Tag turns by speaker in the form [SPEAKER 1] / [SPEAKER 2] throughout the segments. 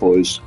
[SPEAKER 1] boys.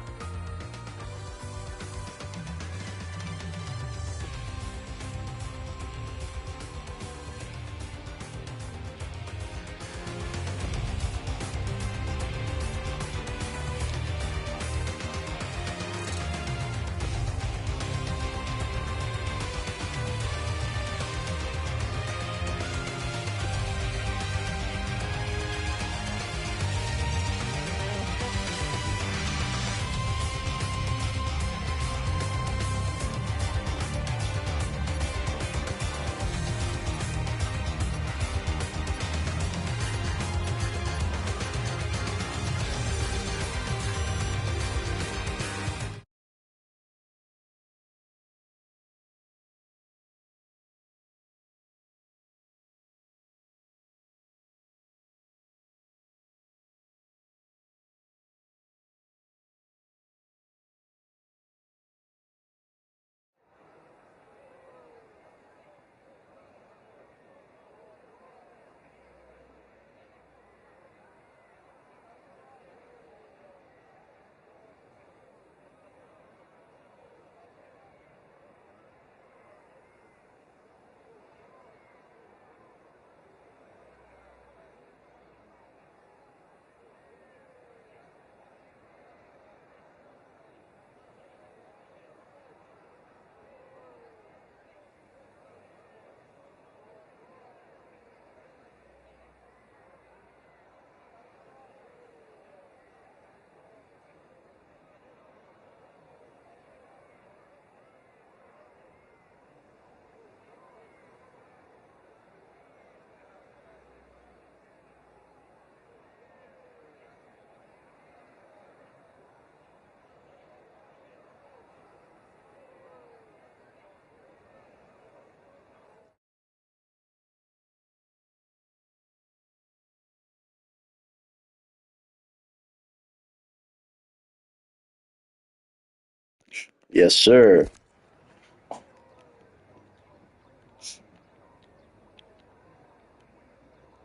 [SPEAKER 1] Yes, sir.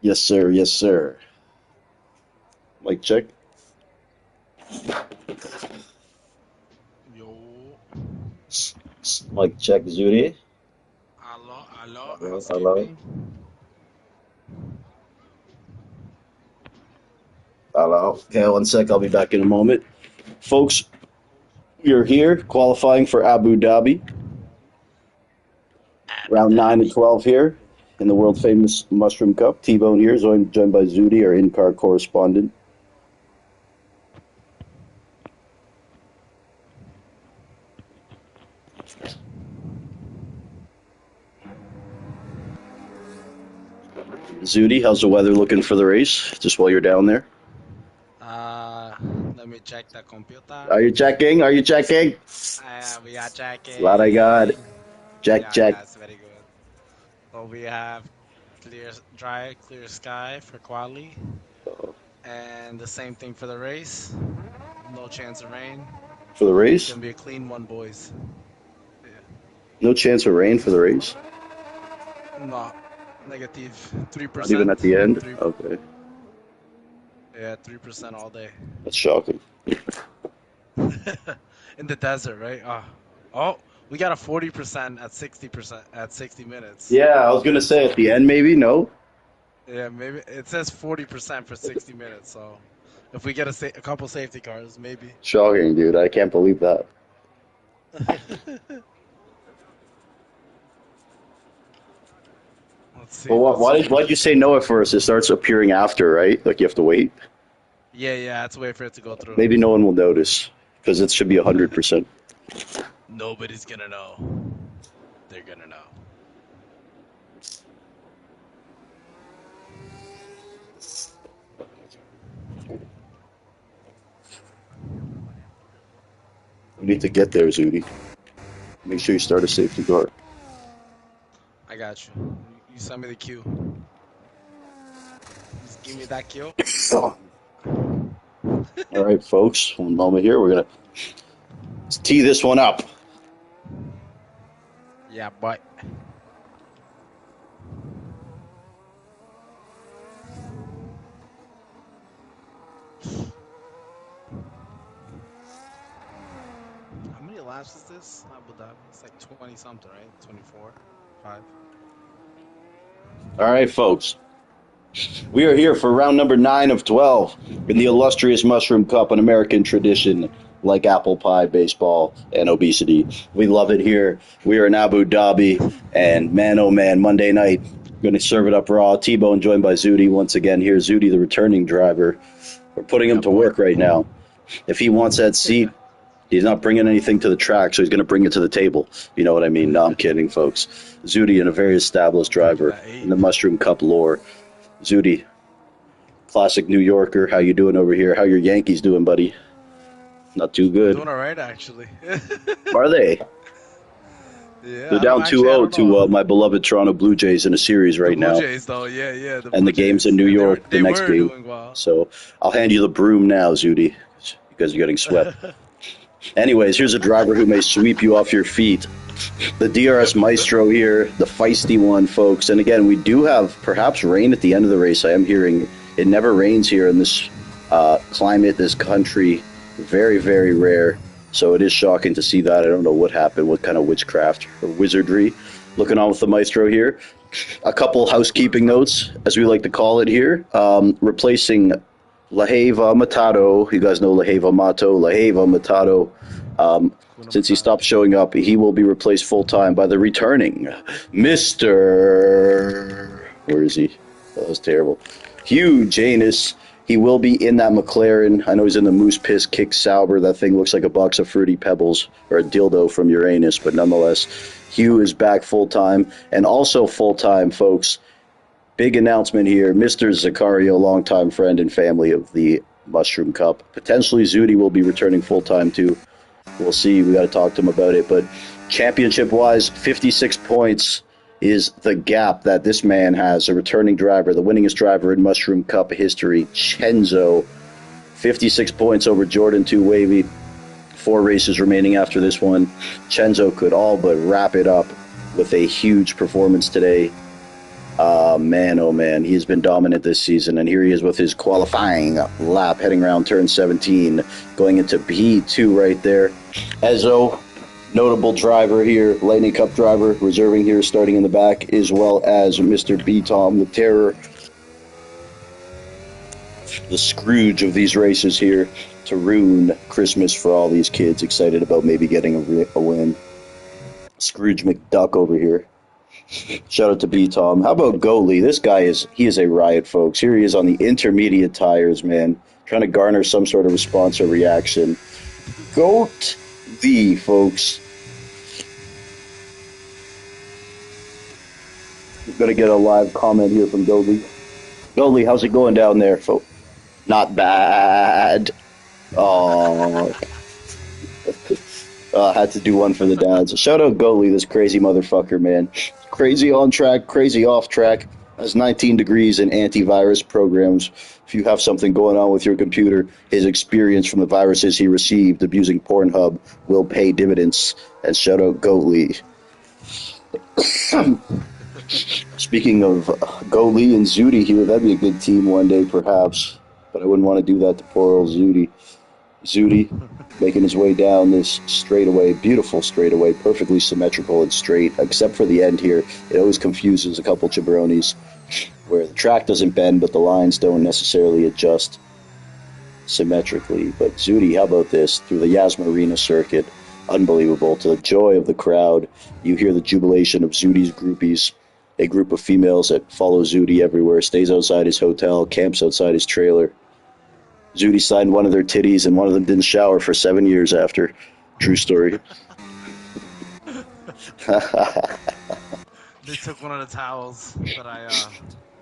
[SPEAKER 1] Yes, sir. Yes, sir. Mic check.
[SPEAKER 2] Yo,
[SPEAKER 1] Mic check, Zuri.
[SPEAKER 2] hello, hello,
[SPEAKER 1] Hello, hello,
[SPEAKER 2] housekeeping.
[SPEAKER 1] hello. Okay, one sec. I'll be back in a moment. Folks, we are here qualifying for Abu Dhabi.
[SPEAKER 2] Abu
[SPEAKER 1] Round 9 and
[SPEAKER 2] Dhabi.
[SPEAKER 1] 12 here in the world famous Mushroom Cup. T-Bone here, joined by Zudi, our in-car correspondent. Zudi, how's the weather looking for the race? Just while you're down there.
[SPEAKER 2] Uh, Let me check the computer.
[SPEAKER 1] Are you checking? Are you checking?
[SPEAKER 2] We are
[SPEAKER 1] Glad I got
[SPEAKER 2] checking.
[SPEAKER 1] check,
[SPEAKER 2] Yeah,
[SPEAKER 1] check.
[SPEAKER 2] yeah, it's very good. So we have dry, clear sky for quali, and the same thing for the race. No chance of rain.
[SPEAKER 1] For the
[SPEAKER 2] It's
[SPEAKER 1] race?
[SPEAKER 2] gonna be a clean one, boys. Yeah.
[SPEAKER 1] No chance of rain for the race?
[SPEAKER 2] No, negative three
[SPEAKER 1] Not even
[SPEAKER 2] percent.
[SPEAKER 1] at the end?
[SPEAKER 2] Three.
[SPEAKER 1] Okay,
[SPEAKER 2] Yeah, 3% all day.
[SPEAKER 1] that's shocking.
[SPEAKER 2] In the desert, right? Oh, we got a 40% at 60% at 60 minutes.
[SPEAKER 1] Yeah, I was gonna say at
[SPEAKER 2] So
[SPEAKER 1] the end, maybe. No,
[SPEAKER 2] yeah, maybe it says 40% for 60 minutes. So if we get a couple safety cars, maybe.
[SPEAKER 1] shocking, dude. I can't believe that.
[SPEAKER 2] Let's
[SPEAKER 1] But
[SPEAKER 2] see.
[SPEAKER 1] what?
[SPEAKER 2] Let's see.
[SPEAKER 1] Why'd you say no at first? It starts appearing after, right? Like you have to wait.
[SPEAKER 2] Yeah, yeah. Let's wait for it to go through.
[SPEAKER 1] Maybe no one will notice because it should be 100%.
[SPEAKER 2] Nobody's gonna know. They're gonna know.
[SPEAKER 1] We need to get there, Zudi. Make sure you start a safety car.
[SPEAKER 2] I got you. You send me the queue. Just give me that queue.
[SPEAKER 1] All right, folks. One moment here. We're gonna tee this one up.
[SPEAKER 2] Yeah, but laps is this? Abu Dhabi. It's like 20 something, right? 24, 5.
[SPEAKER 1] All right, folks. We are here for round number 9 of 12 in the illustrious Mushroom Cup, an American tradition like apple pie, baseball, and obesity. We love it here. We are in Abu Dhabi, and man, oh man, Monday night, going to serve it up raw. T-Bone joined by Zudi once again here. Zudi, the returning driver. We're putting him to work right now. If he wants that seat, he's not bringing anything to the track, so he's going to bring it to the table. You know what I mean? No, I'm kidding, folks. Zudi, and a very established driver in the Mushroom Cup lore. Zudi, classic New Yorker. How you doing over here? How your Yankees doing, buddy? Not too good.
[SPEAKER 2] Doing all right, actually.
[SPEAKER 1] Are they?
[SPEAKER 2] Yeah,
[SPEAKER 1] They're down 2-0 to my beloved Toronto Blue Jays in a series right now.
[SPEAKER 2] Blue Jays, though, yeah.
[SPEAKER 1] And the game's in New York, the next game.
[SPEAKER 2] Doing well.
[SPEAKER 1] So I'll hand you the broom now, Zudi, because you're getting swept. Anyways, here's a driver who may sweep you off your feet. The DRS Maestro here, the feisty one, folks. And again, we do have perhaps rain at the end of the race. I am hearing it never rains here in this climate, this country. Very, very rare. So it is shocking to see that. I don't know what happened, what kind of witchcraft or wizardry. Looking on with the Maestro here. A couple housekeeping notes, as we like to call it here. Replacing Laheva Matado. You guys know Laheva Mato. Laheva Matado. Since he stopped showing up, he will be replaced full-time by the returning Mr. Where is he? That was terrible. Hugh Janus. He will be in that McLaren. I know he's in the Moose Piss Kick Sauber. That thing looks like a box of Fruity Pebbles or a dildo from Uranus, but nonetheless, Hugh is back full-time. And also full-time, folks, big announcement here. Mr. Zakario, longtime friend and family of the Mushroom Cup. Potentially Zudi will be returning full-time too. We'll see. We got to talk to him about it. But championship-wise, 56 points is the gap that this man has. A returning driver, the winningest driver in Mushroom Cup history, Chenzo. 56 points over Jordan 2 Wavy. 4 races remaining after this one. Chenzo could all but wrap it up with a huge performance today. Man, oh man, he has been dominant this season, and here he is with his qualifying lap, heading around turn 17, going into P2 right there. Ezzo, notable driver here, Lightning Cup driver, reserving here, starting in the back, as well as Mr. B-Tom, the terror, the Scrooge of these races here, to ruin Christmas for all these kids excited about maybe getting a win. Scrooge McDuck over here. Shout out to B-Tom. How about Goalie? This guy is a riot, folks. Here he is on the intermediate tires, man, trying to garner some sort of response or reaction. Goat the folks. We're going to get a live comment here from Goalie. Goalie, how's it going down there, folks? Not bad. Oh. Had to do one for the dads. Shout out Goalie, this crazy motherfucker, man. Crazy on track, crazy off track. Has 19 degrees in antivirus programs. If you have something going on with your computer, his experience from the viruses he received abusing Pornhub will pay dividends. And shout out Goalie. Speaking of Goalie and Zudi here, that'd be a good team one day, perhaps. But I wouldn't want to do that to poor old Zudi. Zudi making his way down this straightaway, beautiful straightaway, perfectly symmetrical and straight, except for the end here. It always confuses a couple jabronis where the track doesn't bend, but the lines don't necessarily adjust symmetrically. But Zudi, how about this? Through the Yas Marina circuit, unbelievable. To the joy of the crowd, you hear the jubilation of Zudi's groupies, a group of females that follow Zudi everywhere, stays outside his hotel, camps outside his trailer. Zudi signed one of their titties, and one of them didn't shower for 7 years after. True story.
[SPEAKER 2] They took one of the towels that I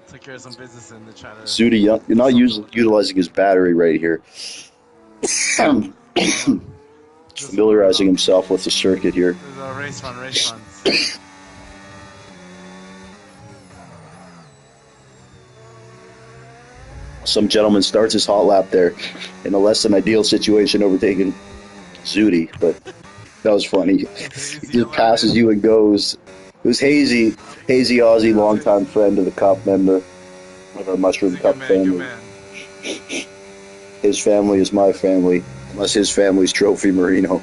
[SPEAKER 2] took care of some business in to try to...
[SPEAKER 1] Zudi, you're not utilizing his battery right here. Familiarizing himself with the circuit here.
[SPEAKER 2] There's a race run.
[SPEAKER 1] Some gentleman starts his hot lap there in a less than ideal situation, overtaking Zudi, but that was funny. He just passes you and goes. It was Hazy Aussie, longtime friend of the Cup, member of our Mushroom Cup family. His family is my family. unless his family's trophy merino.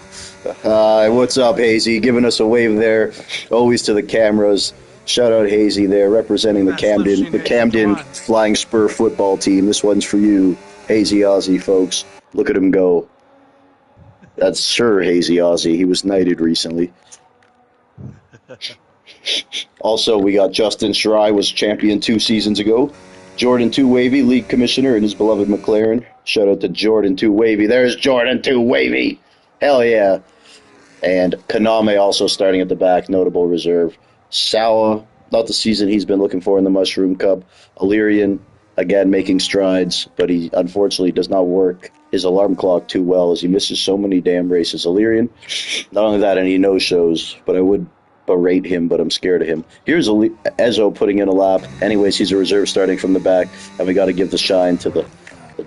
[SPEAKER 1] What's up, Hazy? Giving us a wave there, always to the cameras. Shout out Hazy there, representing
[SPEAKER 2] That slipstream,
[SPEAKER 1] The
[SPEAKER 2] Hazy. Come
[SPEAKER 1] Camden
[SPEAKER 2] on.
[SPEAKER 1] Flying Spur football team. This one's for you, Hazy Aussie folks. Look at him go. That's Sir Hazy Aussie. He was knighted recently. Also, we got Justin Shirai was champion 2 seasons ago. Jordan 2 Wavy, league commissioner in his beloved McLaren. Shout out to Jordan 2 Wavy. There's Jordan 2 Wavy. Hell yeah. And Kaname also starting at the back, notable reserve. Sawa, not the season he's been looking for in the Mushroom Cup. Illyrian, again, making strides, but he unfortunately does not work his alarm clock too well as he misses so many damn races. Illyrian, not only that, and he no-shows, but I would berate him, but I'm scared of him. Here's Ezzo putting in a lap. Anyways, he's a reserve starting from the back, and we got to give the shine to the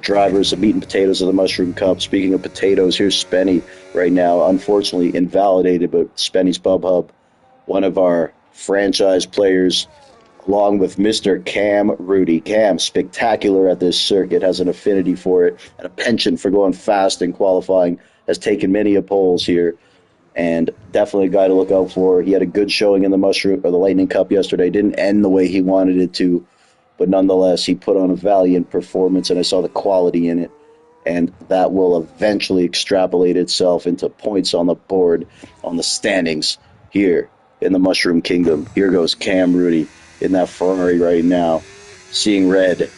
[SPEAKER 1] drivers, the meat and potatoes of the Mushroom Cup. Speaking of potatoes, here's Spenny right now, unfortunately invalidated, but Spenny's Pub Hub, one of our franchise players, along with Mr. Cam Rudy. Cam, spectacular at this circuit, has an affinity for it, and a penchant for going fast in qualifying, has taken many a poles here, and definitely a guy to look out for. He had a good showing in the Mushroom or the Lightning Cup yesterday. Didn't end the way he wanted it to, but nonetheless, he put on a valiant performance, and I saw the quality in it, and that will eventually extrapolate itself into points on the board, on the standings here in the Mushroom Kingdom. Here goes Cam Rudy in that Ferrari right now, seeing red,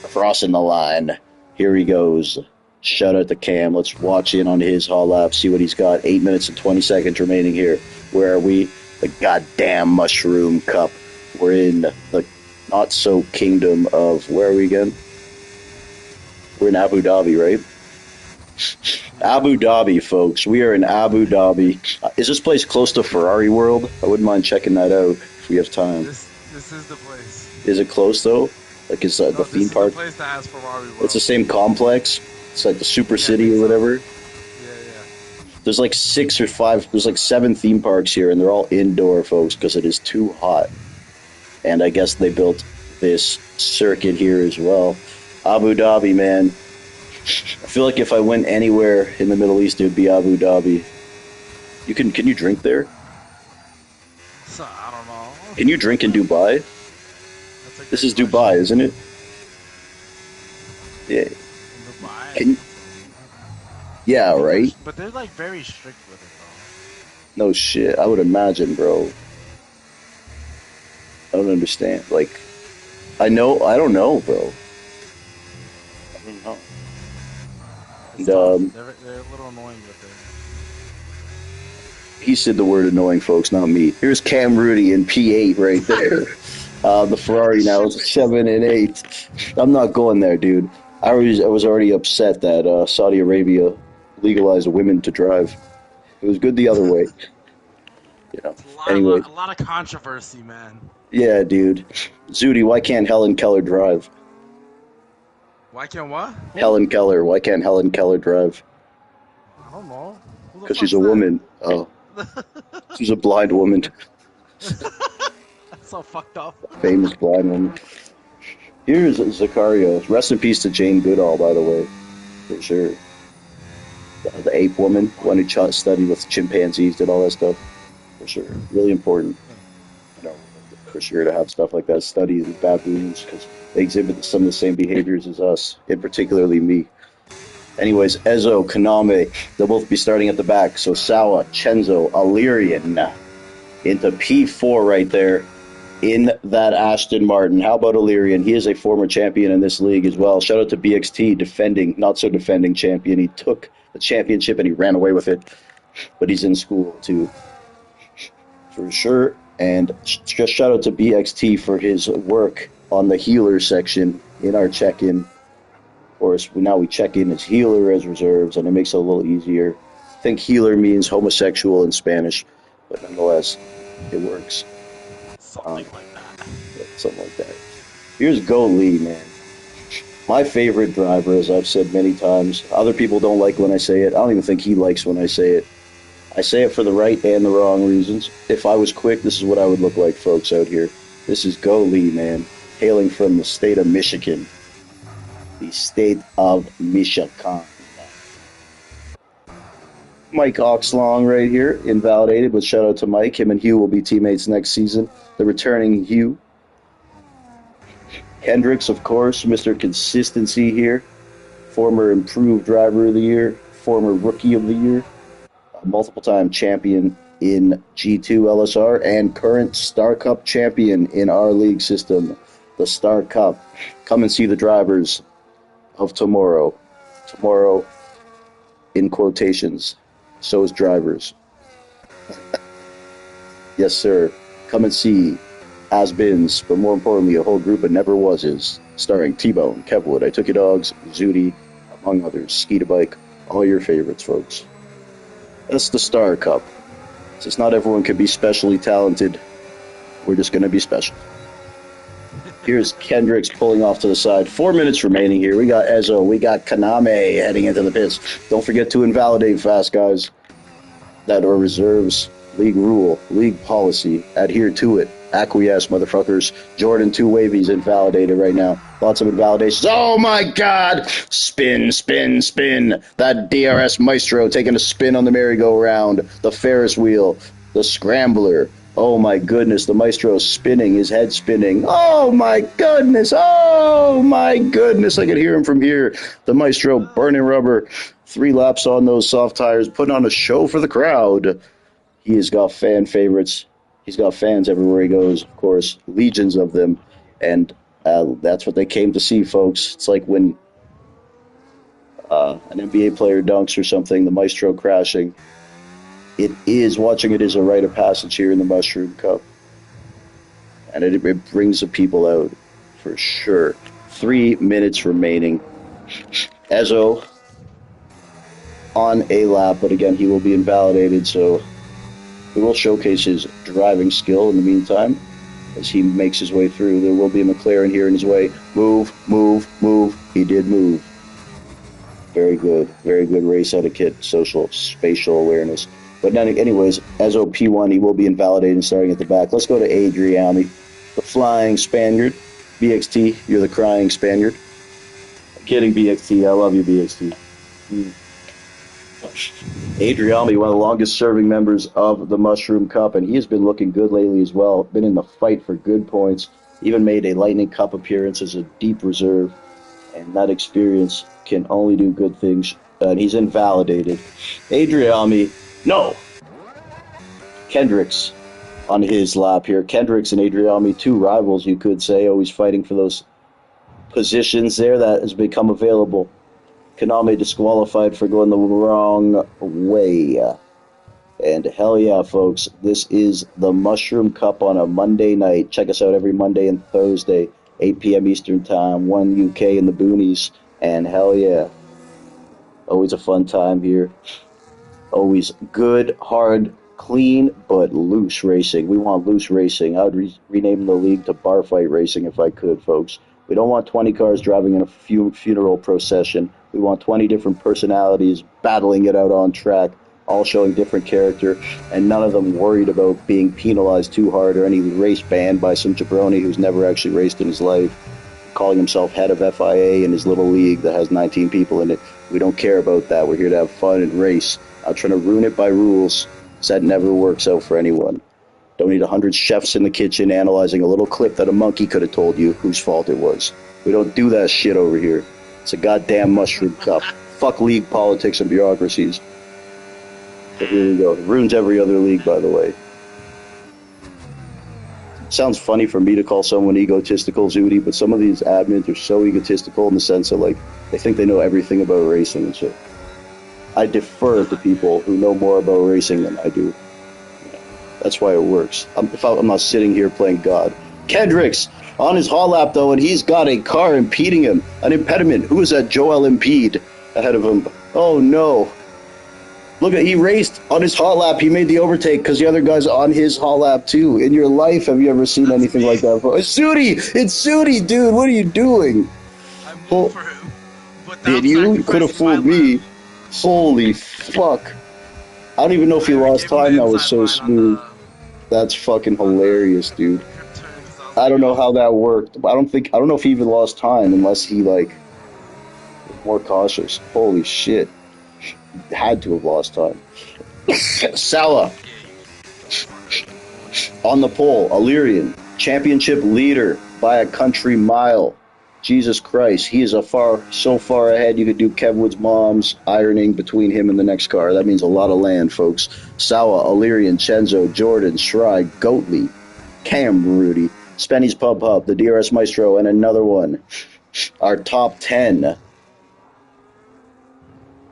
[SPEAKER 1] crossing the line. Here he goes. Shout out to Cam. Let's watch in on his haul lap, see what he's got. 8 minutes and 20 seconds remaining here. Where are we? The goddamn Mushroom Cup. We're in the not-so-kingdom of, where are we again? We're in Abu Dhabi, right? Abu Dhabi, folks. We are in Abu Dhabi. Is this place close to Ferrari World? I wouldn't mind checking that out if we have time.
[SPEAKER 2] This is the place.
[SPEAKER 1] Is it close, though? Like, is the theme park?
[SPEAKER 2] The place that has Ferrari World.
[SPEAKER 1] It's the same complex? It's like the Super City or whatever?
[SPEAKER 2] Yeah.
[SPEAKER 1] There's like 6 or 5, there's like 7 theme parks here, and they're all indoor, folks, because it is too hot. And I guess they built this circuit here as well. Abu Dhabi, man. I feel like if I went anywhere in the Middle East, it would be Abu Dhabi. Can you drink there?
[SPEAKER 2] So, I don't know.
[SPEAKER 1] Can you drink in Dubai? This is Dubai, isn't it? Yeah.
[SPEAKER 2] Dubai.
[SPEAKER 1] Can you? Yeah, right?
[SPEAKER 2] But they're like very strict with it, though.
[SPEAKER 1] No shit. I would imagine, bro. I don't understand. Like, I don't know, bro. I don't know. And,
[SPEAKER 2] They're a little annoying with it.
[SPEAKER 1] he said the word annoying, folks, not me. Here's Cam Rudy in P8 right there. The Ferrari now is 7 and 8. I'm not going there, dude. I was already upset that Saudi Arabia legalized women to drive. It was good the other way. You know. Anyway,
[SPEAKER 2] a lot of controversy, man.
[SPEAKER 1] Yeah, dude. Zudi, why can't Helen Keller drive?
[SPEAKER 2] Why can't what?
[SPEAKER 1] Helen Keller. Why can't Helen Keller drive?
[SPEAKER 2] I don't know.
[SPEAKER 1] Because she's a woman. Oh. She's a blind woman.
[SPEAKER 2] That's so fucked up.
[SPEAKER 1] Famous blind woman. Here's Zakaria. Rest in peace to Jane Goodall, by the way. For sure. The ape woman, one who studied with chimpanzees, did all that stuff. For sure. Really important. You know, for sure to have stuff like that studied with baboons, because they exhibit some of the same behaviors as us, and particularly me. Anyways, Ezzo, Kaname, they'll both be starting at the back. So Sawa, Chenzo, Illyrian into P4 right there in that Aston Martin. How about Illyrian? He is a former champion in this league as well. Shout out to BXT, defending, not so defending champion. He took the championship and he ran away with it. But he's in school too, for sure. And just shout out to BXT for his work on the healer section in our check-in. Of course, now we check in as healer as reserves, and it makes it a little easier. I think healer means homosexual in Spanish, but nonetheless, it works.
[SPEAKER 2] Something like that.
[SPEAKER 1] Something like that. Here's Go Lee, man. My favorite driver, as I've said many times. Other people don't like when I say it. I don't even think he likes when I say it. I say it for the right and the wrong reasons. If I was quick, this is what I would look like, folks, out here. This is Go Lee, man. Hailing from the state of Michigan. The state of Michigan. Mike Oxlong right here, invalidated, but shout out to Mike. Him and Hugh will be teammates next season. The returning Hugh. Hendricks, of course, Mr. Consistency here. Former improved driver of the year, former rookie of the year, multiple time champion in G2 LSR, and current Star Cup champion in our league system, the Star Cup. Come and see the drivers of tomorrow. Tomorrow, in quotations, so is drivers. Yes, sir. Come and see has-beens, but more importantly, a whole group of never was-es, starring T-Bone, Kevwood, I Took Your Dogs, Zooty, among others, Skeeta Bike, all your favorites, folks. That's the Star Cup. Since not everyone can be specially talented, we're just going to be special. Here's Kendricks pulling off to the side. 4 minutes remaining here. We got Ezo. We got Kaname heading into the pits. Don't forget to invalidate fast, guys. That are reserves. League rule. League policy. Adhere to it. Acquiesce, motherfuckers. Jordan 2 Wavy's invalidated right now. Lots of invalidations. Oh, my God. Spin, spin, spin. That DRS Maestro taking a spin on the merry-go-round. The Ferris wheel. The Scrambler. Oh, my goodness. The Maestro's spinning. His head spinning. Oh, my goodness. Oh, my goodness. I can hear him from here. The Maestro burning rubber. 3 laps on those soft tires. Putting on a show for the crowd. He has got fan favorites. He's got fans everywhere he goes, of course, legions of them, and that's what they came to see, folks. It's like when an NBA player dunks or something, the Maestro crashing. Watching it is a rite of passage here in the Mushroom Cup, and it brings the people out, for sure. 3 minutes remaining. Ezo on a lap, but again, he will be invalidated, so we will showcase his driving skill in the meantime as he makes his way through. There will be a McLaren here in his way. Move, move, move. He did move. Very good. Very good race etiquette, social, spatial awareness. But anyways, Ezo P1, he will be invalidated starting at the back. Let's go to Adriami, the flying Spaniard. BXT, you're the crying Spaniard. I'm kidding, BXT. I love you, BXT. Adriami, one of the longest serving members of the Mushroom Cup, and he has been looking good lately as well. Been in the fight for good points. Even made a Lightning Cup appearance as a deep reserve, and that experience can only do good things. And he's invalidated. Adriami, no! Kendricks on his lap here. Kendricks and Adriami, 2 rivals, you could say, always fighting for those positions there that has become available. Kaname disqualified for going the wrong way. And hell yeah, folks, this is the Mushroom Cup on a Monday night. Check us out every Monday and Thursday, 8 p.m. Eastern Time, 1 UK in the boonies. And hell yeah, always a fun time here. Always good, hard, clean, but loose racing. We want loose racing. I would rename the league to Bar Fight Racing if I could, folks. We don't want 20 cars driving in a funeral procession. We want 20 different personalities battling it out on track, all showing different character, and none of them worried about being penalized too hard or any race banned by some jabroni who's never actually raced in his life, calling himself head of FIA in his little league that has 19 people in it. We don't care about that. We're here to have fun and race. Not trying to ruin it by rules, because that never works out for anyone. Don't need 100 chefs in the kitchen analyzing a little clip that a monkey could have told you whose fault it was. We don't do that shit over here. It's a goddamn Mushroom Cup. Fuck league politics and bureaucracies. So here we go. It ruins every other league, by the way. It sounds funny for me to call someone egotistical, Zooty, but some of these admins are so egotistical in the sense that, like, they think they know everything about racing and shit. I defer to people who know more about racing than I do. That's why it works. I'm not sitting here playing God. Kendricks on his hot lap, though, and he's got a car impeding him. An impediment. Who is that Joel Impede ahead of him? Oh, no. Look, he raced on his hot lap. He made the overtake because the other guy's on his hot lap, too. In your life, have you ever seen anything like that before? It's Sooty! It's Sooty, dude! What are you doing?
[SPEAKER 2] I moved for him.
[SPEAKER 1] Did you? You could have fooled me. Holy fuck. I don't even know if he lost time. That was so smooth. That's fucking hilarious, dude. I don't know how that worked. I don't know if he even lost time unless he, like, was more cautious. Holy shit. Had to have lost time. Salah
[SPEAKER 2] Yeah, you going further.
[SPEAKER 1] on the pole. Illyrian, championship leader by a country mile. Jesus Christ, he is so far ahead. You could do Kevwood's mom's ironing between him and the next car. That means a lot of land, folks. Sawa, Illyrian, Chenzo, Jordan, Shry, Goatley, Cam, Rudy, Spenny's Pub Hub, the DRS Maestro, and another one. Our top 10.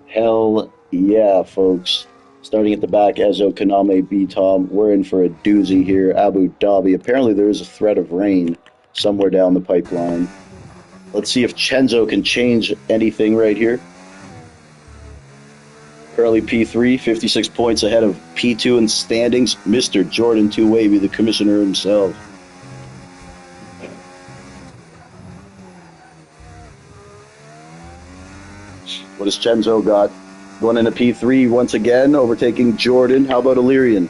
[SPEAKER 1] Hell yeah, folks. Starting at the back, Ezo, Kaname, B Tom. We're in for a doozy here. Abu Dhabi. Apparently, there is a threat of rain somewhere down the pipeline. Let's see if Chenzo can change anything right here. Currently P3, 56 points ahead of P2 in standings. Mr. Jordan 2 Wavy, the commissioner himself. What has Chenzo got? Going into P3 once again, overtaking Jordan. How about Illyrian?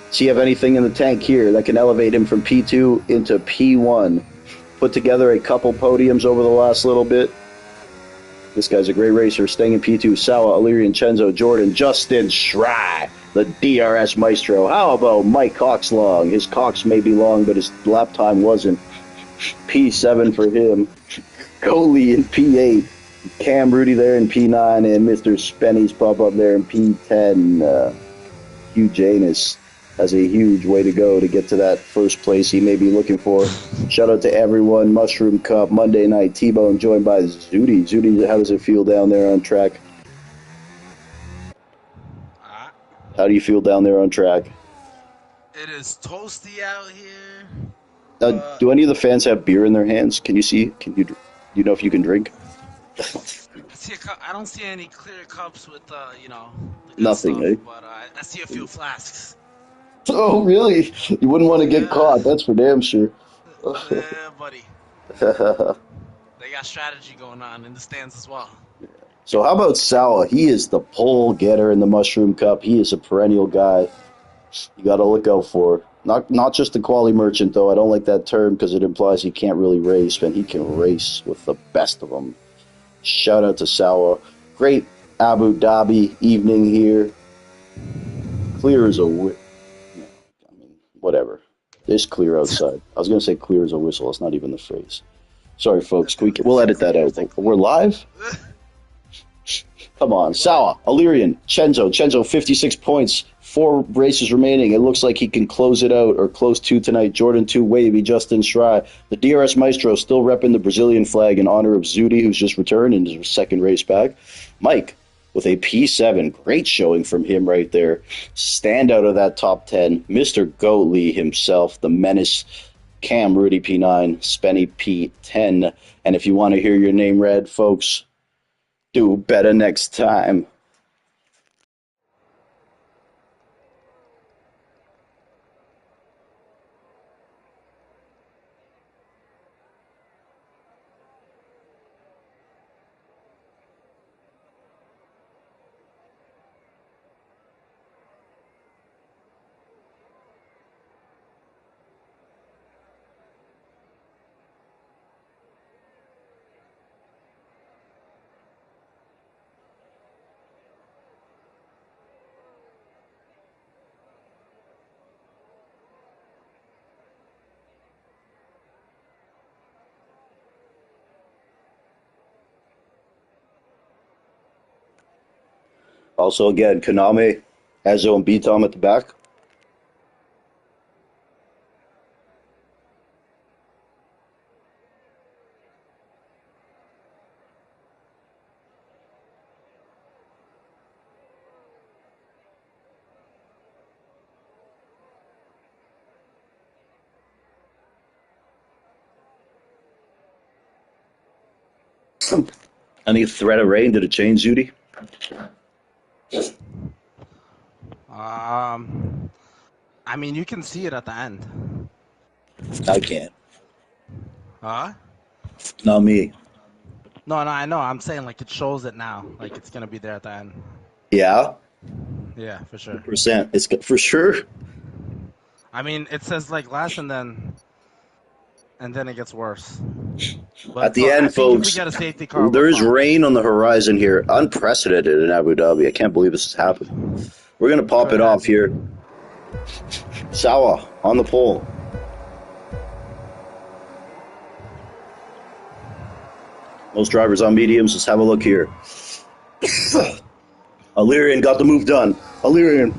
[SPEAKER 1] Does he have anything in the tank here that can elevate him from P2 into P1? Put together a couple podiums over the last little bit. This guy's a great racer, staying in P2. Sawa, Illyrian, Chenzo, Jordan, Justin Shry, the DRS Maestro. How about Mike Cox long? His Cox may be long, but his lap time wasn't. P7 for him. Coley in P8. Cam Rudy there in P9, and Mr. Spenny's pop up there in P10. Hugh Janus has a huge way to go to get to that first place he may be looking for. Shout out to everyone. Mushroom Cup, Monday night. T-Bone joined by Zudi. Zudi, how does it feel down there on track?
[SPEAKER 2] Ah,
[SPEAKER 1] How do you feel down there on track?
[SPEAKER 2] it is toasty out here, but
[SPEAKER 1] Do any of the fans have beer in their hands? Can you see? You know if you can drink?
[SPEAKER 2] I don't see any clear cups with the good
[SPEAKER 1] Nothing,
[SPEAKER 2] stuff.
[SPEAKER 1] eh?
[SPEAKER 2] But I see a few flasks.
[SPEAKER 1] Oh, really? You wouldn't want to get
[SPEAKER 2] Yeah,
[SPEAKER 1] caught. That's for damn sure.
[SPEAKER 2] yeah, buddy. They got strategy going on in the stands as well.
[SPEAKER 1] So how about Sawa? He is the pole getter in the Mushroom Cup. He is a perennial guy. You got to look out for. Not just the quality merchant, though. I don't like that term because it implies he can't really race, but he can race with the best of them. Shout out to Sawa. Great Abu Dhabi evening here. Clear as a I mean, whatever. It's clear outside. I was going to say clear as a whistle. It's not even the phrase. Sorry, folks. We'll
[SPEAKER 2] Say
[SPEAKER 1] edit that
[SPEAKER 2] clear,
[SPEAKER 1] out.
[SPEAKER 2] say
[SPEAKER 1] We're
[SPEAKER 2] clear.
[SPEAKER 1] live? Come on. Sawa, Illyrian, Chenzo, 56 points. 4 races remaining. It looks like he can close it out or close 2 tonight. Jordan 2 Wavy, Justin Shry. The DRS Maestro still repping the Brazilian flag in honor of Zudi, who's just returned in his second race back. Mike with a P7. Great showing from him right there. Standout of that top 10. Mr. Goatley himself, the menace. Cam Rudy P9, Spenny P10. And if you want to hear your name read, folks, do better next time. Also, again, Kaname, Ezo, and Tom at the back. Any threat of rain? Did it change, Judy?
[SPEAKER 2] Um, I mean, you can see it at the end.
[SPEAKER 1] I can't.
[SPEAKER 2] Huh?
[SPEAKER 1] Not me.
[SPEAKER 2] No, I know. I'm saying like it shows it now. Like it's gonna be there at the end.
[SPEAKER 1] Yeah,
[SPEAKER 2] Yeah, for sure.
[SPEAKER 1] 100%. It's for sure.
[SPEAKER 2] I mean, it says like last, and then and then it gets worse.
[SPEAKER 1] At
[SPEAKER 2] But
[SPEAKER 1] the
[SPEAKER 2] I
[SPEAKER 1] end,
[SPEAKER 2] think if we
[SPEAKER 1] folks,
[SPEAKER 2] get a safety car, we're
[SPEAKER 1] there is
[SPEAKER 2] fine.
[SPEAKER 1] rain on the horizon here. Unprecedented in Abu Dhabi. I can't believe this has happened. We're going to pop
[SPEAKER 2] Sure
[SPEAKER 1] it off
[SPEAKER 2] has.
[SPEAKER 1] here. Sawa on the pole. Most drivers on mediums. Let's have a look here. Illyrian got the move done. Illyrian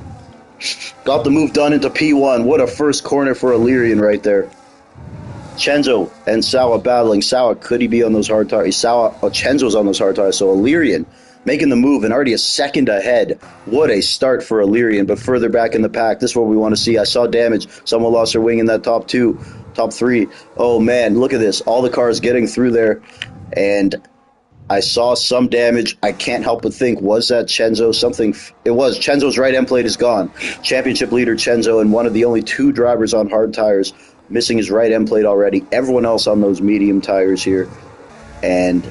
[SPEAKER 1] got the move done into P1. What a first corner for Illyrian right there. Chenzo and Sawa battling. Sawa, could he be on those hard tires? Chenzo's on those hard tires. So Illyrian making the move and already a second ahead. What a start for Illyrian, but further back in the pack. This is what we want to see. I saw damage. Someone lost their wing in that top three. Oh man, look at this. All the cars getting through there. And I saw some damage. I can't help but think, was that Chenzo? It was. Chenzo's right end plate is gone. Championship leader Chenzo and one of the only two drivers on hard tires missing his right end plate already. Everyone else on those medium tires here. And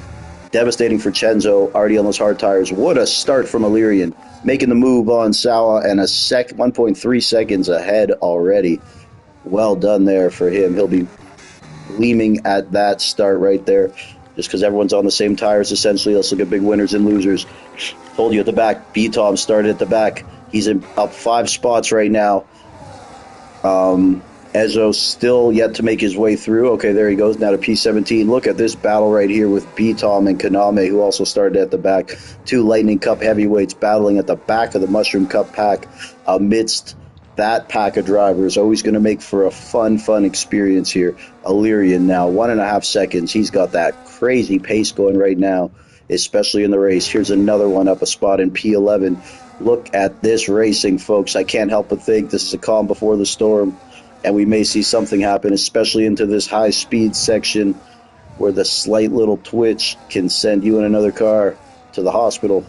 [SPEAKER 1] devastating for Chenzo, already on those hard tires. What a start from Illyrian. Making the move on Sawa and 1.3 seconds ahead already. Well done there for him. He'll be gleaming at that start right there. Just because everyone's on the same tires, essentially. Let's look at big winners and losers. Told you at the back, B-Tom started at the back. He's up 5 spots right now. Ezo still yet to make his way through. Okay, there he goes, now to P17. Look at this battle right here with B-Tom and Kaname, who also started at the back. 2 Lightning Cup heavyweights battling at the back of the Mushroom Cup pack amidst that pack of drivers. Always going to make for a fun experience here. Illyrian now, 1.5 seconds. He's got that crazy pace going right now, especially in the race. Here's another one up a spot in P11. Look at this racing, folks. I can't help but think this is a calm before the storm, and we may see something happen, especially into this high-speed section where the slight little twitch can send you in another car to the hospital.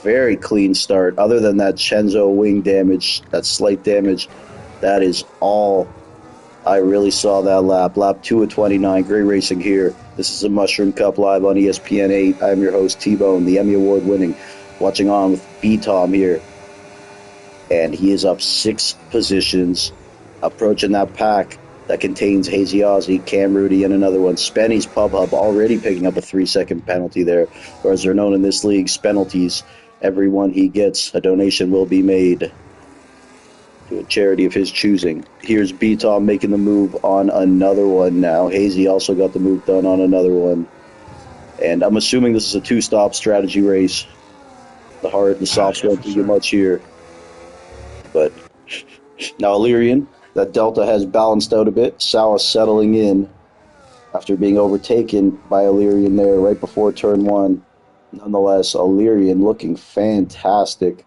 [SPEAKER 1] Very clean start. Other than that Chenzo wing damage, that slight damage, that is all I really saw that lap. Lap 2 of 29. Great racing here. This is a Mushroom Cup live on ESPN 8. I'm your host, T-Bone, the Emmy Award winning, watching on with B-Tom here. And he is up 6 positions, approaching that pack that contains Hazy Ozzy, Cam Rudy, and another one. Spenny's Pub Hub already picking up a 3-second penalty there, or as they're known in this league, Spenalties. Everyone he gets, a donation will be made to a charity of his choosing. Here's B-Tom making the move on another one now. Hazy also got the move done on another one. And I'm assuming this is a 2-stop strategy race. The hard and the softs won't do much here. But now Illyrian, that delta has balanced out a bit. Sawa settling in after being overtaken by Illyrian there right before turn 1. Nonetheless, Illyrian looking fantastic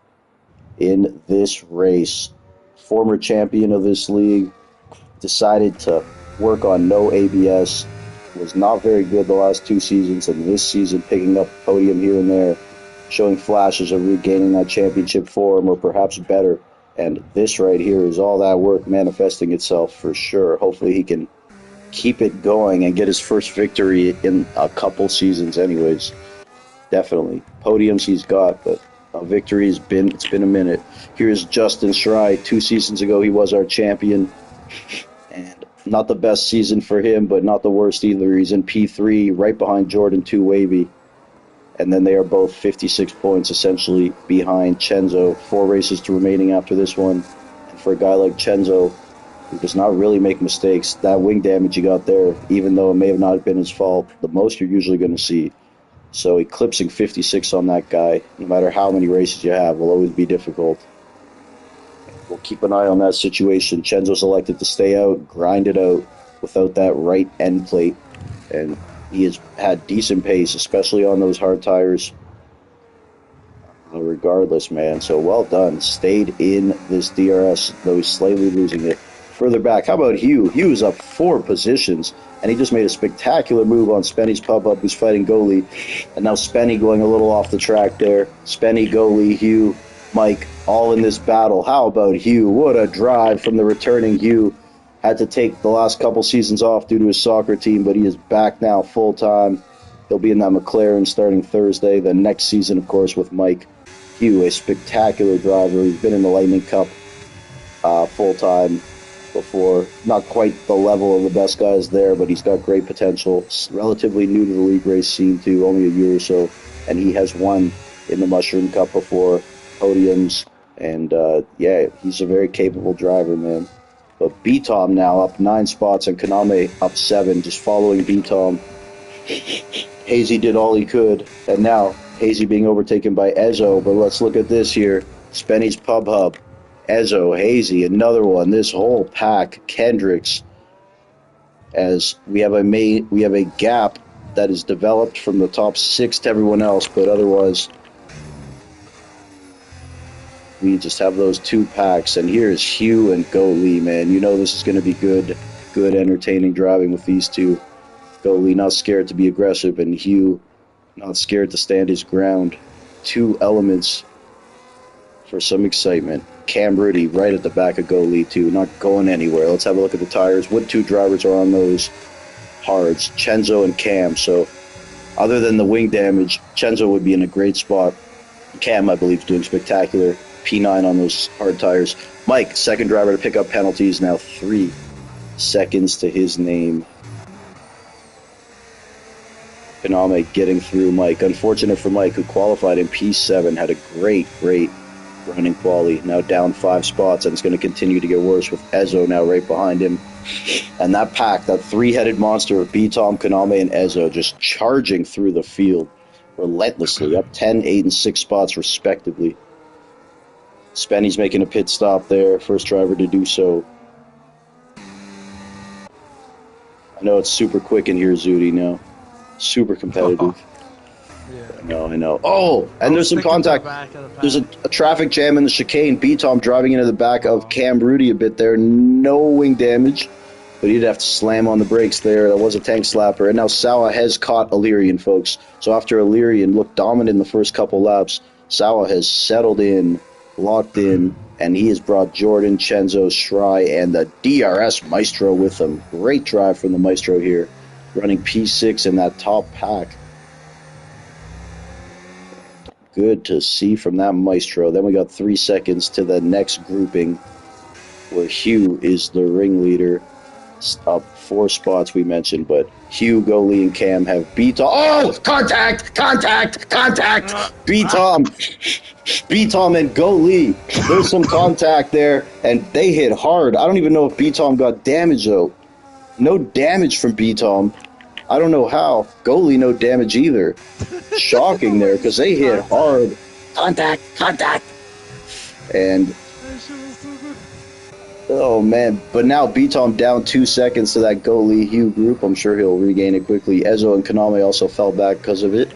[SPEAKER 1] in this race. Former champion of this league, decided to work on no ABS, was not very good the last 2 seasons, and this season picking up a podium here and there, showing flashes of regaining that championship form or perhaps better. And this right here is all that work manifesting itself for sure. Hopefully he can keep it going and get his first victory in a couple seasons anyways. Definitely. Podiums he's got, but a victory it's been a minute. Here's Justin Schrei. 2 seasons ago he was our champion. And not the best season for him, but not the worst either. He's in P3, right behind Jordan 2 Wavy. And then they are both 56 points essentially behind Chenzo. 4 races to remaining after this one. And for a guy like Chenzo, who does not really make mistakes, that wing damage he got there, even though it may have not been his fault, the most you're usually going to see. So eclipsing 56 on that guy, no matter how many races you have, will always be difficult. We'll keep an eye on that situation. Chenzo's elected to stay out, grind it out without that right end plate. And he has had decent pace, especially on those hard tires. Regardless, man. So well done. Stayed in this DRS, though he's slightly losing it. Further back, how about Hugh? Hugh is up 4 positions, and he just made a spectacular move on Spenny's Pub-Up, who's fighting goalie. And now Spenny going a little off the track there. Spenny, goalie, Hugh, Mike, all in this battle. How about Hugh? What a drive from the returning Hugh. Had to take the last couple seasons off due to his soccer team, but he is back now full-time. He'll be in that McLaren starting Thursday. The next season, of course, with Mike. Hugh, a spectacular driver. He's been in the Lightning Cup full-time. before. Not quite the level of the best guys there, but he's got great potential. Relatively new to the league race scene too, only a year or so, and he has won in the Mushroom Cup before, podiums, and yeah, he's a very capable driver, man. But B-Tom now up 9 spots and Kaname up 7, just following B-Tom. Hazy did all he could, and now Hazy being overtaken by Ezo. But let's look at this here. Spenny's Pub Hub, Ezo, Hazy, another one. This whole pack, Kendricks, as we have a gap that is developed from the top 6 to everyone else, but otherwise we just have those 2 packs. And here's Hugh and Go Lee, man. You know this is going to be good, entertaining driving with these two. Go Lee not scared to be aggressive, and Hugh not scared to stand his ground. 2 elements for some excitement. Cam Rudy right at the back of Go Lee too, not going anywhere. Let's have a look at the tires. What 2 drivers are on those hards? Chenzo and Cam. So other than the wing damage, Chenzo would be in a great spot. Cam, I believe, is doing spectacular. P9 on those hard tires. Mike, second driver to pick up penalties, now 3 seconds to his name. Kaname getting through Mike. Unfortunate for Mike, who qualified in P7, had a great running quali. Now down 5 spots, and it's going to continue to get worse with Ezo now right behind him. And that pack, that 3-headed monster of B-Tom, Kaname, and Ezo just charging through the field relentlessly, up 10, 8, and 6 spots respectively. Spenny's making a pit stop there, first driver to do so. I know it's super quick in here, Zudi, now. Super competitive. Yeah. I know. Oh, and there's some contact. There's a traffic jam in the chicane. B-Tom driving into the back of Cam Rudy a bit there. No wing damage, but he'd have to slam on the brakes there. That was a tank slapper. And now Sawa has caught Illyrian, folks. So after Illyrian looked dominant in the first couple laps, Sawa has settled in, locked in, and he has brought Jordan, Chenzo, Shry, and the DRS Maestro with him. Great drive from the Maestro here, running P6 in that top pack. Good to see from that Maestro. Then we got 3 seconds to the next grouping, where Hugh is the ringleader. Up 4 spots we mentioned, but Hugh, Go Lee, and Cam have B-Tom. Oh, contact! B-Tom and Go Lee. There's some contact there, and they hit hard. I don't even know if B-Tom got damage, though. No damage from B-Tom. I don't know how. Go Lee, no damage either. Shocking there, because they hit hard. Contact! And oh man, but now B-Tom down 2 seconds to that Go Lee Hugh group. I'm sure he'll regain it quickly. Ezo and Kaname also fell back because of it,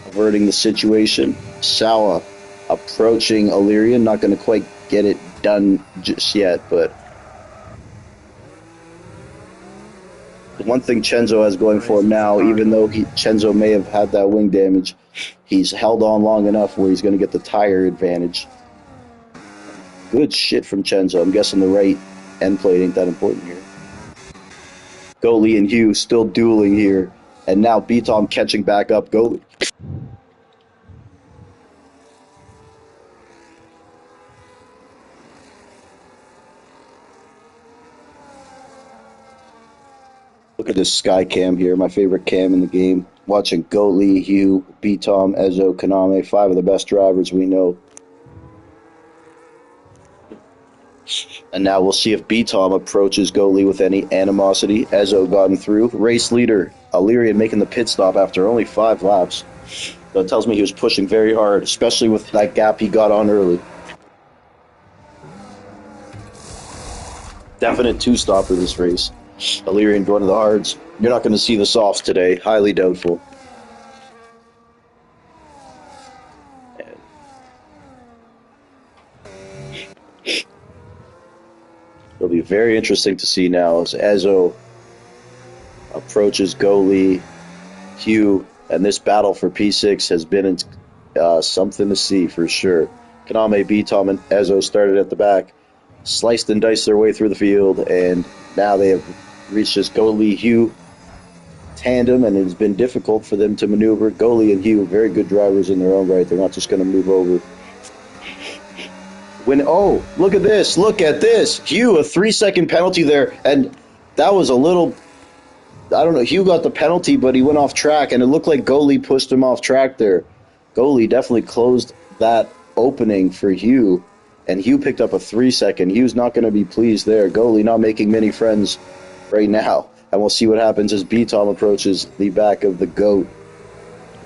[SPEAKER 1] averting the situation. Sawa approaching Illyrian, not going to quite get it done just yet, but the one thing Chenzo has going for him now, even though Chenzo may have had that wing damage, he's held on long enough where he's going to get the tire advantage. Good shit from Chenzo. I'm guessing the right end plate ain't that important here. Go Lee and Hugh still dueling here. And now B-Tom catching back up. Go Lee. Look at this sky cam here, my favorite cam in the game. Watching Go Lee, Hugh, B-Tom, Ezo, Kaname, 5 of the best drivers we know. And now we'll see if B-Tom approaches Go Lee with any animosity. Ezo got him through. Race leader, Illyrian, making the pit stop after only 5 laps. That tells me he was pushing very hard, especially with that gap he got on early. Definite 2-stopper this race. Illyrian going to the hards. You're not going to see the softs today. Highly doubtful. It'll be very interesting to see now as Ezo approaches Go Lee, Hugh, and this battle for P6 has been something to see for sure. Kaname, B-Tom, and Ezo started at the back, sliced and diced their way through the field, and now they have reached this Go Lee Hugh tandem, and it's been difficult for them to maneuver. Go Lee and Hugh, very good drivers in their own right. They're not just going to move over When oh, look at this! Look at this! Hugh, a 3-second penalty there, and that was a little. I don't know. Hugh got the penalty, but he went off track, and it looked like goalie pushed him off track there. Goalie definitely closed that opening for Hugh, and Hugh picked up a 3-second. Hugh's not going to be pleased there. Goalie not making many friends right now, and we'll see what happens as B-Tom approaches the back of the GOAT.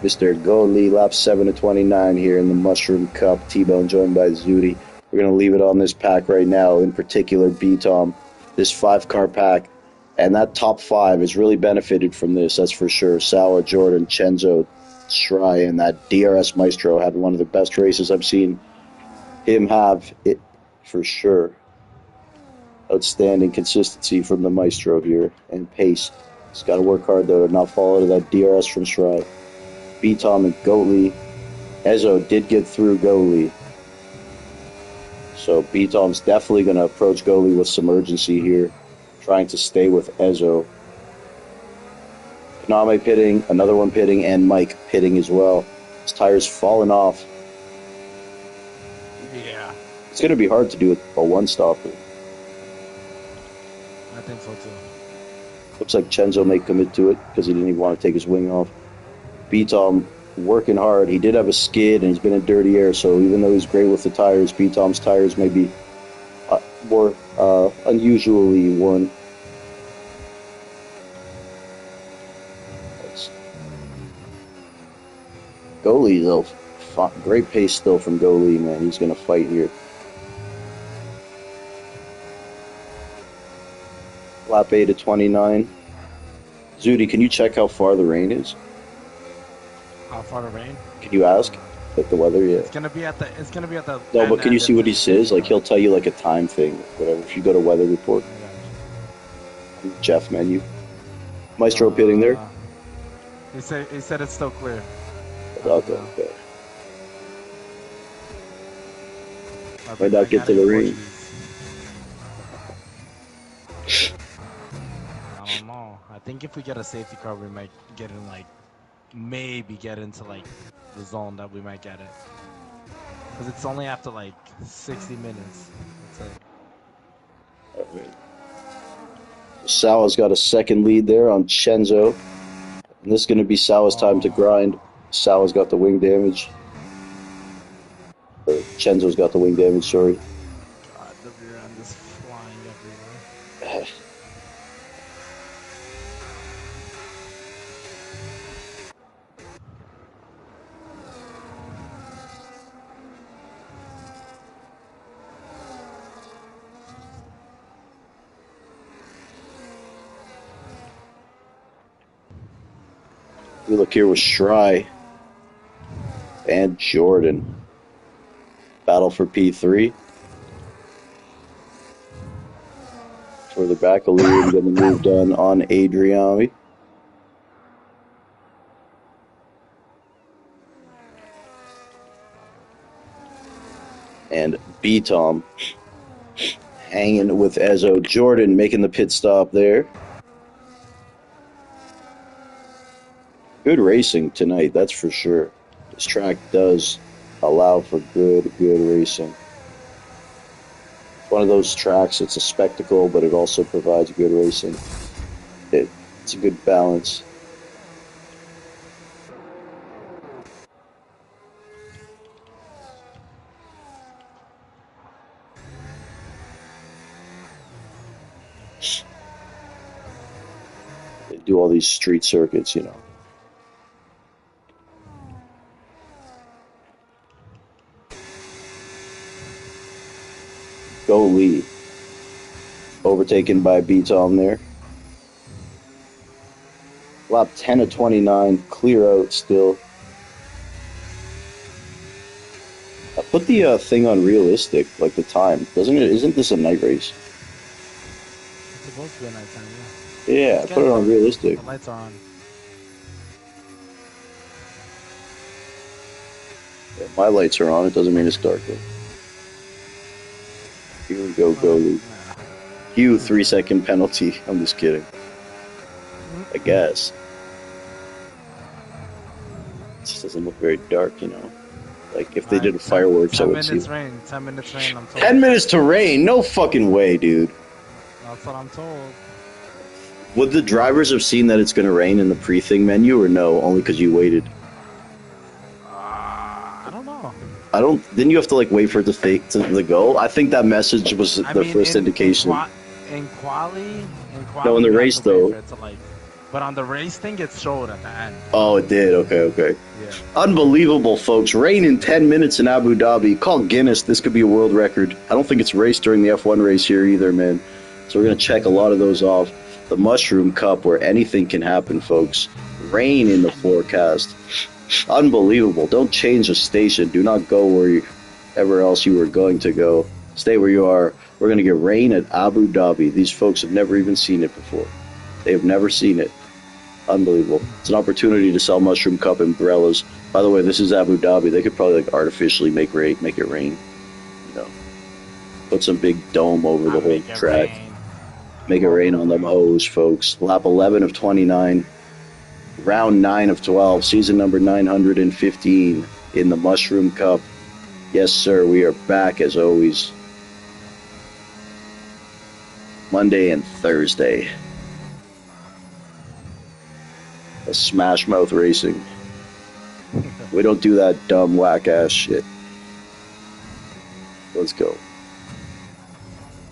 [SPEAKER 1] Mr. Goalie, lap 7:29 here in the Mushroom Cup. T-Bone joined by Zudi. We're going to leave it on this pack right now, in particular B-Tom, this 5-car pack. And that top 5 has really benefited from this, that's for sure. Sauer, Jordan, Chenzo, Schrei, and that DRS Maestro had one of the best races I've seen him have, it for sure. Outstanding consistency from the Maestro here, and pace. He's got to work hard, though, to not fall into that DRS from Schrei. B-Tom and Goatley. Ezo did get through Goatley. So B-Tom's definitely going to approach Goalie with some urgency here, trying to stay with Ezo. Koname pitting, another one pitting, and Mike pitting as well. His tire's falling off.
[SPEAKER 2] Yeah.
[SPEAKER 1] It's going to be hard to do a one-stopper.
[SPEAKER 2] I think so too.
[SPEAKER 1] Looks like Chenzo may commit to it because he didn't even want to take his wing off. B-Tom working hard. He did have a skid, and he's been in dirty air, so even though he's great with the tires, B-Tom's tires may be more unusually worn. Goalie, though, great pace still from Goalie, man. He's going to fight here. Lap 8:29. Zudi, can you check how far the rain is?
[SPEAKER 2] How far the rain?
[SPEAKER 1] Can you ask? Like the weather, yeah.
[SPEAKER 2] It's gonna be at the.
[SPEAKER 1] No, but can you see what he says? Like he'll tell you like a time thing, whatever. If you go to weather report, Jeff menu, Maestro pitting there.
[SPEAKER 2] He said it's still clear.
[SPEAKER 1] Okay. Might not get to the rain.
[SPEAKER 2] I don't know. I think if we get a safety car, we might get in maybe get into the zone that we might get it. Because it's only after 60 minutes. That's it.
[SPEAKER 1] Sawa's got a second lead there on Chenzo. And this is going to be Sawa's time to grind. Sawa's got the wing damage. Or Chenzo's got the wing damage, sorry.
[SPEAKER 2] God, the rear end is flying everywhere.
[SPEAKER 1] We look here with Schrei and Jordan. Battle for P3. Further back, a lead getting the move done on Adriani. And B-Tom hanging with Ezo. Jordan making the pit stop there. Good racing tonight, that's for sure. This track does allow for good racing. It's one of those tracks, it's a spectacle, but it also provides good racing. It's a good balance. They do all these street circuits, you know. Goalie overtaken by B-Tom there. Lap 10:29, clear out still. Put the thing on realistic, like the time. Doesn't it? Isn't this a night race?
[SPEAKER 2] It's supposed to be a nighttime,
[SPEAKER 1] yeah. Yeah, put it on realistic.
[SPEAKER 2] The lights are on.
[SPEAKER 1] Yeah, my lights are on. It doesn't mean it's dark though. Here we go, goalie. Hugh 3-second penalty. I'm just kidding. I guess. It just doesn't look very dark, you know. Like, if
[SPEAKER 2] All
[SPEAKER 1] they
[SPEAKER 2] right,
[SPEAKER 1] did fireworks, I
[SPEAKER 2] 10
[SPEAKER 1] would see
[SPEAKER 2] minutes
[SPEAKER 1] them.
[SPEAKER 2] rain. 10 minutes rain. I'm
[SPEAKER 1] 10
[SPEAKER 2] told.
[SPEAKER 1] minutes to rain? No fucking way, dude.
[SPEAKER 2] That's what I'm told.
[SPEAKER 1] Would the drivers have seen that it's going to rain in the pre-thing menu, or no? Only because you waited.
[SPEAKER 2] I don't know.
[SPEAKER 1] I don't. Didn't you have to like wait for it to fake to the go? I think that message was
[SPEAKER 2] I
[SPEAKER 1] the
[SPEAKER 2] mean,
[SPEAKER 1] first indication.
[SPEAKER 2] in
[SPEAKER 1] No, in
[SPEAKER 2] quali,
[SPEAKER 1] the
[SPEAKER 2] we have
[SPEAKER 1] race
[SPEAKER 2] to wait
[SPEAKER 1] though.
[SPEAKER 2] for it to like. But on the race thing, it showed at the end.
[SPEAKER 1] Oh, it did. Okay, okay.
[SPEAKER 2] Yeah.
[SPEAKER 1] Unbelievable, folks. Rain in 10 minutes in Abu Dhabi. Call Guinness. This could be a world record. I don't think it's raced during the F1 race here either, man. So we're going to check a lot of those off. The Mushroom Cup, where anything can happen, folks. Rain in the forecast. Unbelievable. Don't change the station. Do not go wherever else you were going to go. Stay where you are. We're going to get rain at Abu Dhabi. These folks have never even seen it before. They have never seen it. Unbelievable. It's an opportunity to sell Mushroom Cup umbrellas. By the way, this is Abu Dhabi. They could probably like artificially make it rain. You know, put some big dome over the whole track.
[SPEAKER 2] Rain.
[SPEAKER 1] Make it rain on them hoes, folks. Lap 11 of 29. Round 9 of 12. Season number 915 in the Mushroom Cup. Yes, sir. We are back as always. Monday and Thursday. A Smash Mouth Racing. We don't do that dumb whack ass shit. Let's go.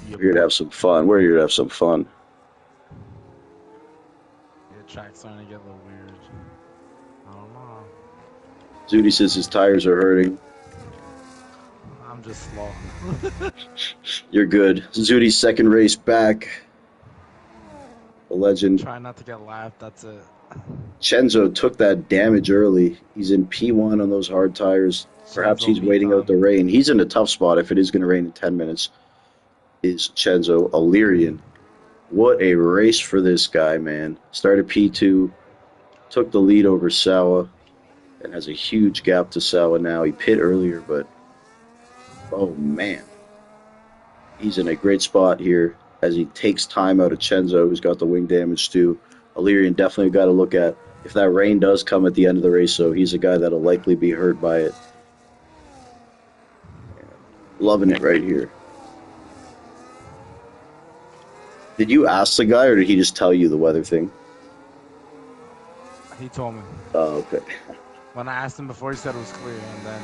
[SPEAKER 1] We're here to have some fun. We're here to have some fun.
[SPEAKER 2] The track's starting to get a little weird. I don't know.
[SPEAKER 1] Zudi says his tires are hurting.
[SPEAKER 2] I'm just slow.
[SPEAKER 1] You're good. Zudi's second race back. The legend.
[SPEAKER 2] Try not to get lapped. That's it.
[SPEAKER 1] Chenzo took that damage early. He's in P1 on those hard tires. Perhaps he's waiting out the rain. He's in a tough spot if it is going to rain in 10 minutes. Is Chenzo Illyrian. What a race for this guy, man. Started P2, took the lead over Sawa, and has a huge gap to Sawa now. He pit earlier, but oh man. He's in a great spot here as he takes time out of Chenzo, who's got the wing damage too. Illyrian definitely got to look at if that rain does come at the end of the race, so he's a guy that'll likely be hurt by it. Loving it right here. Did you ask the guy, or did he just tell you the weather thing?
[SPEAKER 2] He told me.
[SPEAKER 1] Oh, okay.
[SPEAKER 2] When I asked him before, he said it was clear, and then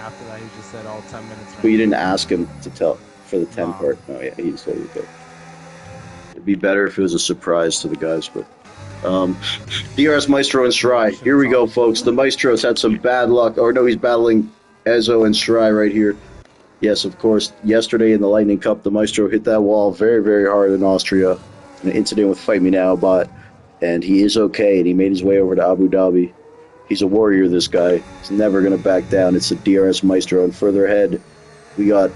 [SPEAKER 2] after that, he just said, "Oh, 10 minutes."
[SPEAKER 1] But you didn't ask him to tell for the 10
[SPEAKER 2] No.
[SPEAKER 1] part? Oh, yeah, he just told you. Okay. It'd be better if it was a surprise to the guys, but... DRS Maestro and Shry. Here we go, folks. The Maestro's had some bad luck. Or no, he's battling Ezo and Shry right here. Yes, of course. Yesterday in the Lightning Cup, the Maestro hit that wall very, very hard in Austria. An incident with Fight Me Now bot. And he is okay, and he made his way over to Abu Dhabi. He's a warrior, this guy. He's never going to back down. It's the DRS Maestro. And further ahead, we got...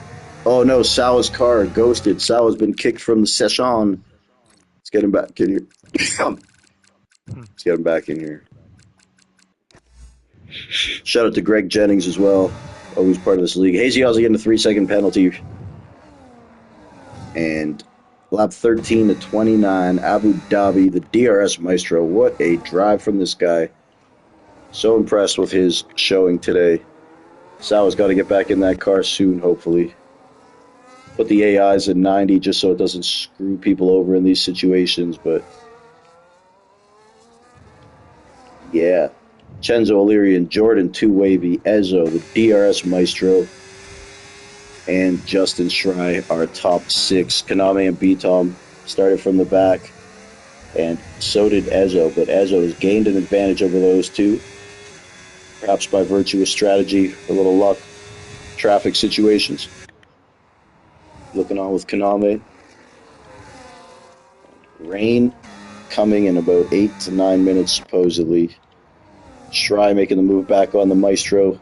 [SPEAKER 1] Oh, no, Sawa's car ghosted. Sawa's been kicked from the session. Let's get him back in here. Let's get him back in here. Shout out to Greg Jennings as well. Always part of this league. Hazy Ozzy getting a 3-second penalty. And lap 13 to 29, Abu Dhabi, the DRS Maestro. What a drive from this guy. So impressed with his showing today. Sal's got to get back in that car soon, hopefully. Put the AIs at 90 just so it doesn't screw people over in these situations, but... Yeah. Chenzo Illyrian, Jordan 2 Wavy, Ezo, the DRS Maestro, and Justin Shry, our top 6. Kaname and B-Tom started from the back, and so did Ezo, but Ezo has gained an advantage over those two, perhaps by virtue of strategy, a little luck, traffic situations. Looking on with Kaname. Rain coming in about 8 to 9 minutes, supposedly. Shry making the move back on the Maestro.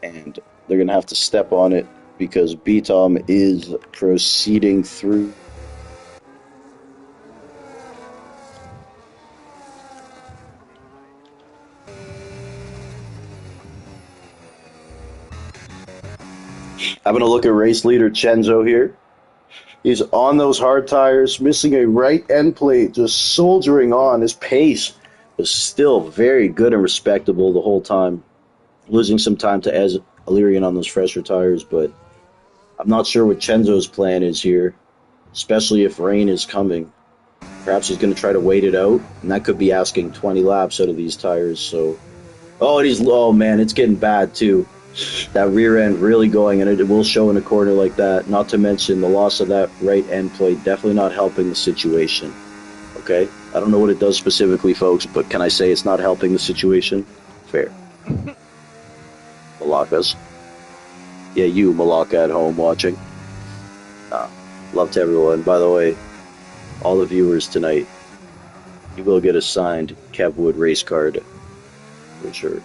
[SPEAKER 1] And they're going to have to step on it because B-Tom is proceeding through. Having a look at race leader Chenzo here. He's on those hard tires, missing a right end plate, just soldiering on. His pace was still very good and respectable the whole time. Losing some time to Ez Illyrian on those fresher tires, but I'm not sure what Chenzo's plan is here, especially if rain is coming. Perhaps he's going to try to wait it out, and that could be asking 20 laps out of these tires. So, oh man, it's getting bad too. That rear end really going, and it will show in a corner like that. Not to mention the loss of that right end plate, definitely not helping the situation. Okay, I don't know what it does specifically, folks, but can I say it's not helping the situation? Fair. Malakas. Yeah, you, Malaka, at home watching. Love to everyone. By the way, all the viewers tonight, you will get a signed Kev Wood race card. For sure.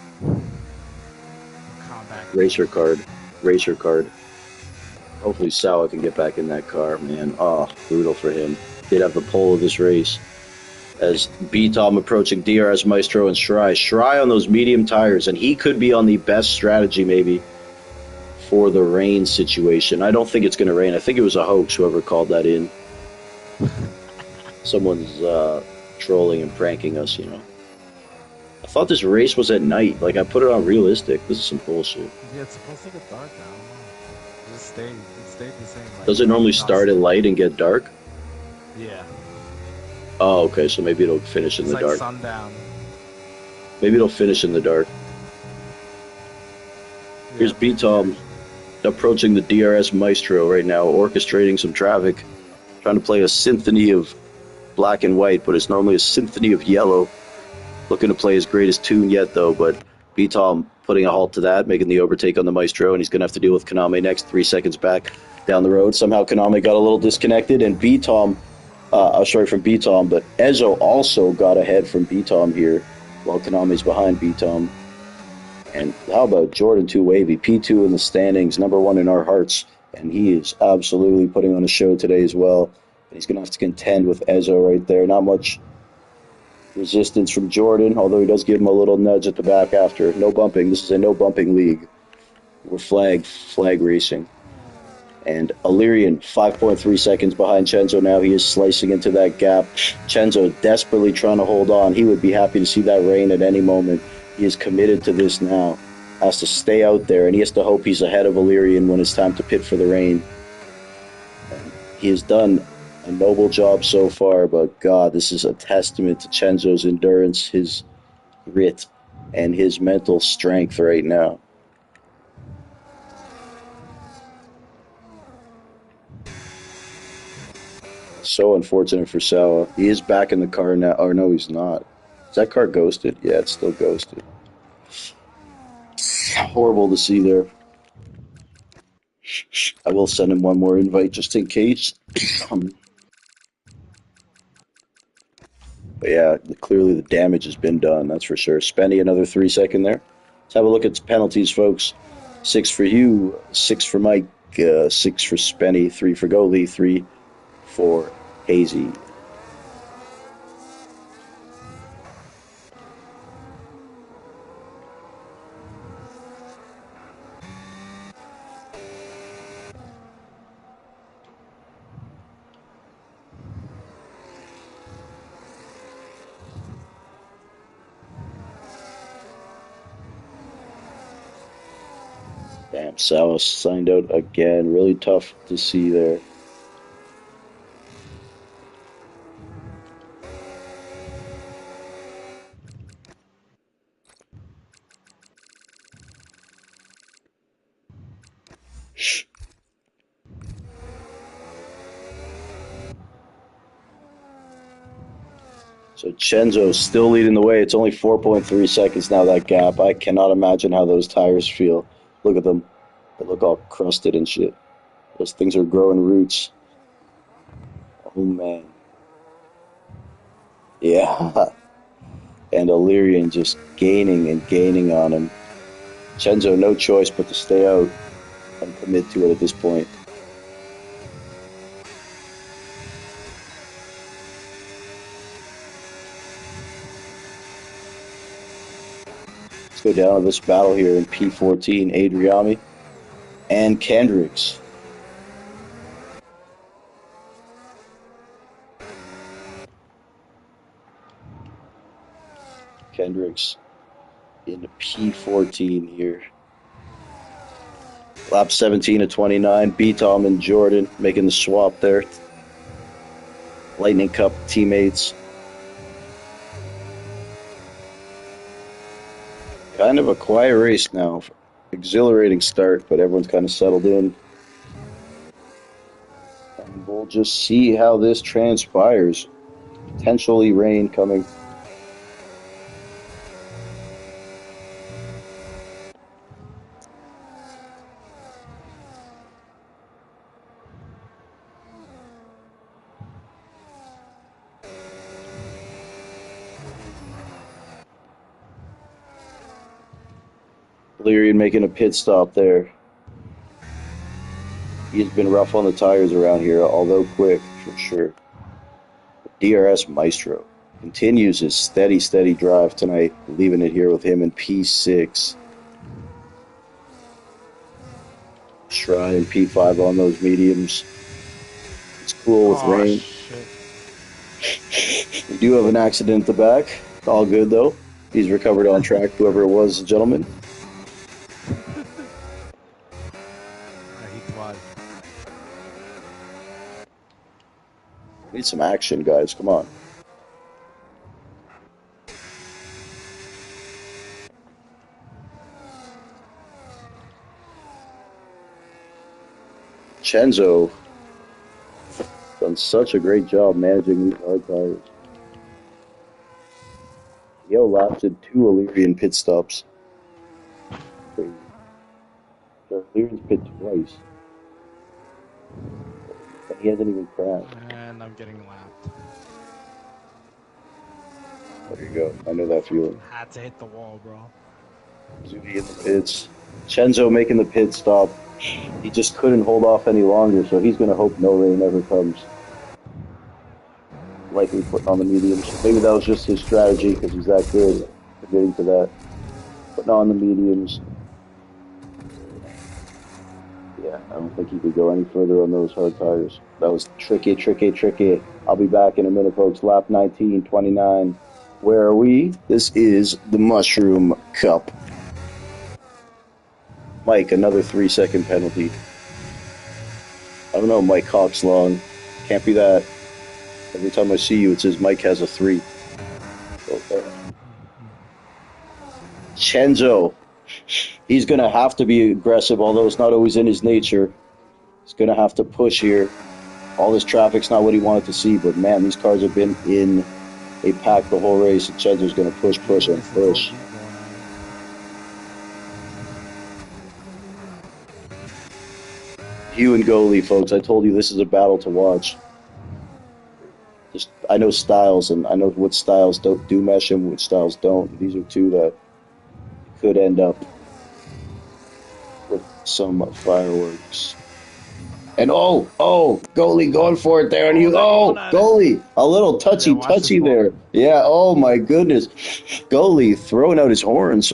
[SPEAKER 1] Racer card. Racer card. Hopefully Sawa can get back in that car, man. Oh, brutal for him. Did have the pole of this race. As B-Tom approaching DRS Maestro and Shrai. Shrai on those medium tires, and he could be on the best strategy, maybe, for the rain situation. I don't think it's going to rain. I think it was a hoax, whoever called that in. Someone's trolling and pranking us, you know. I thought this race was at night. Like, I put it on realistic. This is some bullshit.
[SPEAKER 2] Yeah, it's supposed to get dark now. It stayed the same. Like,
[SPEAKER 1] does it normally start at light and get dark?
[SPEAKER 2] Yeah.
[SPEAKER 1] Oh, okay, so maybe it'll finish in the
[SPEAKER 2] like
[SPEAKER 1] dark.
[SPEAKER 2] Sundown.
[SPEAKER 1] Maybe it'll finish in the dark.
[SPEAKER 2] Yeah,
[SPEAKER 1] Here's B-Tom approaching the DRS Maestro right now, orchestrating some traffic, trying to play a symphony of black and white, but it's normally a symphony of yellow. Looking to play his greatest tune yet, though, but B-Tom putting a halt to that, making the overtake on the Maestro, and he's going to have to deal with Kaname next, 3 seconds back down the road. Somehow Kaname got a little disconnected, and B-Tom, from B-Tom, but Ezo also got ahead from B-Tom here, while Kaname's behind B-Tom. And how about Jordan 2 Wavy, P2 in the standings, #1 in our hearts, and he is absolutely putting on a show today as well. And he's going to have to contend with Ezo right there. Not much resistance from Jordan, although he does give him a little nudge at the back after. No bumping. This is a no bumping league. We're flag racing. And Illyrian, 5.3 seconds behind Chenzo now. He is slicing into that gap. Chenzo desperately trying to hold on. He would be happy to see that rain at any moment. He is committed to this now. Has to stay out there, and he has to hope he's ahead of Illyrian when it's time to pit for the rain. And he has done a noble job so far, but God, this is a testament to Chenzo's endurance, his grit, and his mental strength right now. So unfortunate for Sawa. He is back in the car now. Oh, no, he's not. Is that car ghosted? Yeah, it's still ghosted. Horrible to see there. I will send him one more invite just in case. But yeah, clearly the damage has been done, that's for sure. Spenny, another 3 second there. Let's have a look at penalties, folks. 6 for Hugh, 6 for Mike, 6 for Spenny, 3 for Goalie, 3 for Hazy. Damn, Salas signed out again. Really tough to see there. So Chenzo still leading the way. It's only 4.3 seconds now, that gap. I cannot imagine how those tires feel. Look at them. They look all crusted and shit. Those things are growing roots. Oh, man. Yeah. And Illyrian just gaining and gaining on him. Chenzo, no choice but to stay out and commit to it at this point. Let's go down to this battle here in P14, Adriami and Kendricks. fireworks in P14 here. Lap 17 of 29. B-Tom and Jordan making the swap there. Lightning Cup teammates. Kind of a quiet race now. Exhilarating start, but everyone's kind of settled in. And we'll just see how this transpires. Potentially rain coming. Illyrian making a pit stop there. He's been rough on the tires around here, although quick, for sure. DRS Maestro continues his steady drive tonight, leaving it here with him in P6. Shrine and P5 on those mediums. It's cool with rain.
[SPEAKER 2] Shit.
[SPEAKER 1] We do have an accident at the back. All good, though. He's recovered on track, whoever it was, gentlemen. Need some action, guys. Come on. Chenzo done such a great job managing these hard tires. He outlasted 2 Illyrian pit stops. Crazy. So Illyrian's pit twice. And he hasn't even crashed.
[SPEAKER 2] And I'm getting lapped.
[SPEAKER 1] There you go. I know that feeling.
[SPEAKER 2] Had to hit the wall, bro.
[SPEAKER 1] Zuki in the pits. Chenzo making the pit stop. He just couldn't hold off any longer, so he's going to hope no rain ever comes. Likely putting on the mediums. Maybe that was just his strategy because he's that good at getting to that. Putting on the mediums. Yeah, I don't think he could go any further on those hard tires. That was tricky. I'll be back in a minute, folks. Lap 19, 29. Where are we? This is the Mushroom Cup. Mike, another 3-second penalty. I don't know, Mike Hawk's long. Can't be that. Every time I see you, it says Mike has a 3. Okay. Chenzo. He's going to have to be aggressive, although it's not always in his nature. He's going to have to push here. All this traffic's not what he wanted to see, but man, these cars have been in a pack the whole race, and Chenzo's going to push. Hugh and goalie, folks. I told you this is a battle to watch. I know styles, and I know what styles do mesh and which styles don't. These are two that could end up with some fireworks. And goalie going for it there, and goalie, a little touchy there. Yeah, oh my goodness, goalie throwing out his horns.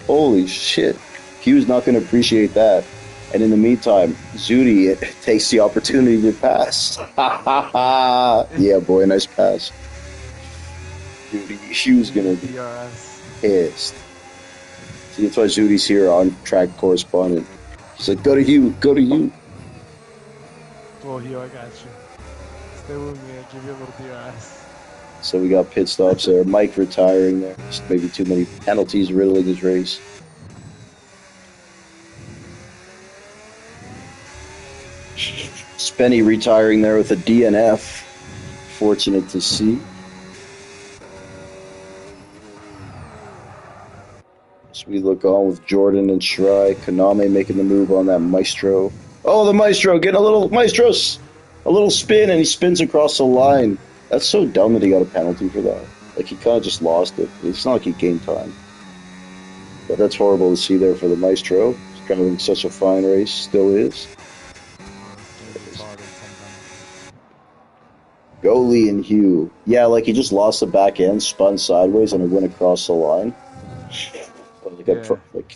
[SPEAKER 1] Holy shit, Hugh's not going to appreciate that. And in the meantime, Zudi takes the opportunity to pass. Yeah, boy, nice pass. Hugh's going to be pissed. See, that's why Zudi's here on track correspondent. He said, go to Hugh.
[SPEAKER 2] Well, Hugh, I got you. Stay with me, I'll give you a little DRS.
[SPEAKER 1] So we got pit stops there. Mike retiring there. Just maybe too many penalties riddling his race. Spenny retiring there with a DNF. Fortunate to see. So we look on with Jordan and Shirai. Kaname making the move on that Maestro. Oh, the Maestro getting a little spin, and he spins across the line. That's so dumb that he got a penalty for that. Like, he kind of just lost it. It's not like he gained time. But that's horrible to see there for the Maestro. He's driving such a fine race, still is. Goalie and Hugh. Yeah, like he just lost the back end, spun sideways, and it went across the line.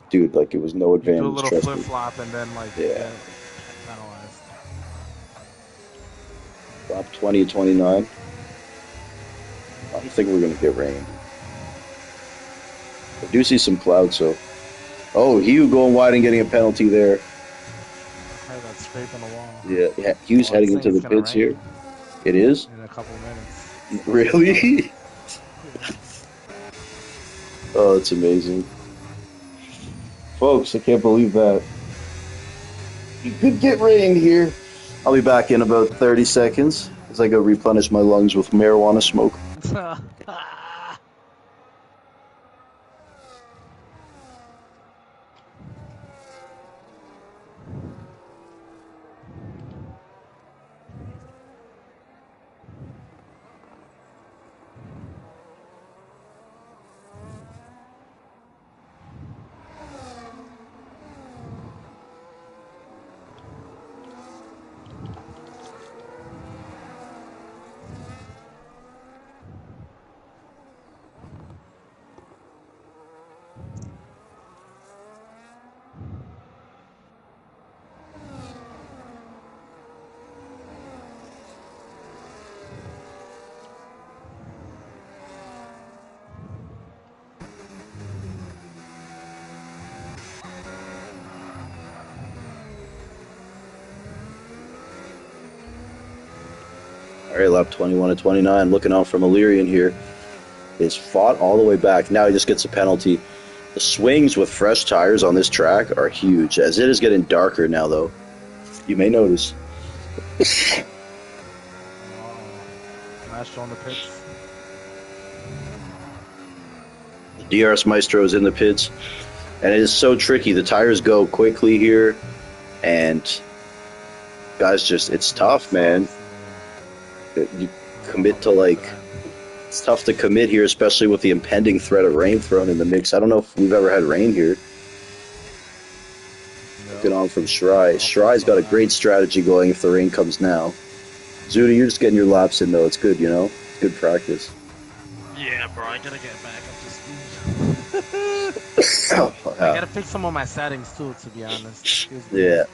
[SPEAKER 1] Dude, like it was no advantage.
[SPEAKER 2] You do a little flip flop and then penalized.
[SPEAKER 1] Lap 20 to 29. I don't think we're gonna get rain. I do see some clouds, so. Oh, Hugh going wide and getting a penalty there.
[SPEAKER 2] I heard that scrape on the wall.
[SPEAKER 1] Yeah, Hugh's
[SPEAKER 2] Oh, this
[SPEAKER 1] heading into
[SPEAKER 2] thing's
[SPEAKER 1] the
[SPEAKER 2] gonna
[SPEAKER 1] pits here.
[SPEAKER 2] rain
[SPEAKER 1] It is?
[SPEAKER 2] in a couple minutes. It's supposed to start.
[SPEAKER 1] Really?
[SPEAKER 2] Yeah.
[SPEAKER 1] Oh, that's amazing. Folks, I can't believe that. You could get rain here. I'll be back in about 30 seconds as I go replenish my lungs with marijuana smoke. All right, lap 21 to 29, looking out from Illyrian here. Is fought all the way back. Now he just gets a penalty. The swings with fresh tires on this track are huge, as it is getting darker now, though. You may notice.
[SPEAKER 2] Maestro on the pits.
[SPEAKER 1] DRS Maestro is in the pits, and it is so tricky. The tires go quickly here, and guys, just it's tough, man. You commit to it's tough to commit here, especially with the impending threat of rain thrown in the mix. I don't know if we've ever had rain here. Looking on from Shry. Shry's got a great strategy going if the rain comes now. Zuda, you're just getting your laps in, though. It's good, you know? It's good practice.
[SPEAKER 2] Yeah, bro, I gotta get back up to speed. I gotta fix some of my settings, too, to be honest.
[SPEAKER 1] Yeah.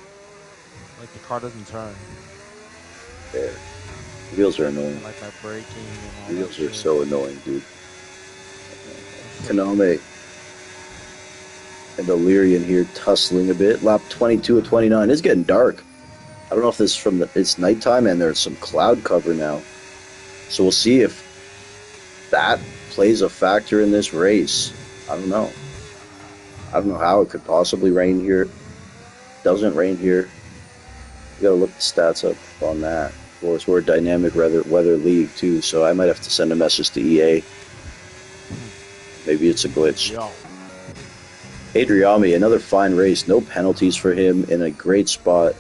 [SPEAKER 2] Like, the car doesn't turn.
[SPEAKER 1] Yeah. Wheels are annoying.
[SPEAKER 2] Like my braking and all
[SPEAKER 1] Wheels
[SPEAKER 2] that
[SPEAKER 1] are
[SPEAKER 2] shit.
[SPEAKER 1] so annoying, dude. Kaname and Illyrian here tussling a bit. Lap 22 of 29. It's getting dark. I don't know if this is from it's nighttime and there's some cloud cover now. So we'll see if that plays a factor in this race. I don't know. I don't know how it could possibly rain here. Doesn't rain here. You gotta look the stats up on that. Of course, we're a dynamic weather league too, so I might have to send a message to EA. Maybe it's a glitch.
[SPEAKER 2] Yo.
[SPEAKER 1] Adriami, another fine race. No penalties for him, in a great spot.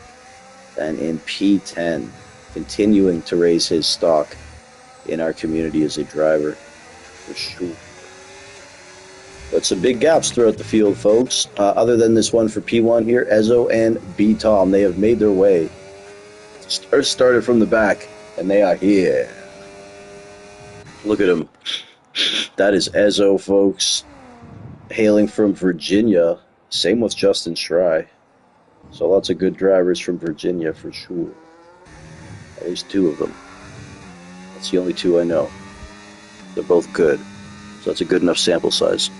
[SPEAKER 1] And in P10, continuing to raise his stock in our community as a driver. For sure. But some big gaps throughout the field, folks. Other than this one for P1 here, Ezo and B-Tom, they have made their way. Started from the back, and they are here. Look at him. That is Ezo, folks. Hailing from Virginia. Same with Justin Shry. So lots of good drivers from Virginia for sure. At least two of them. That's the only two I know. They're both good. So that's a good enough sample size.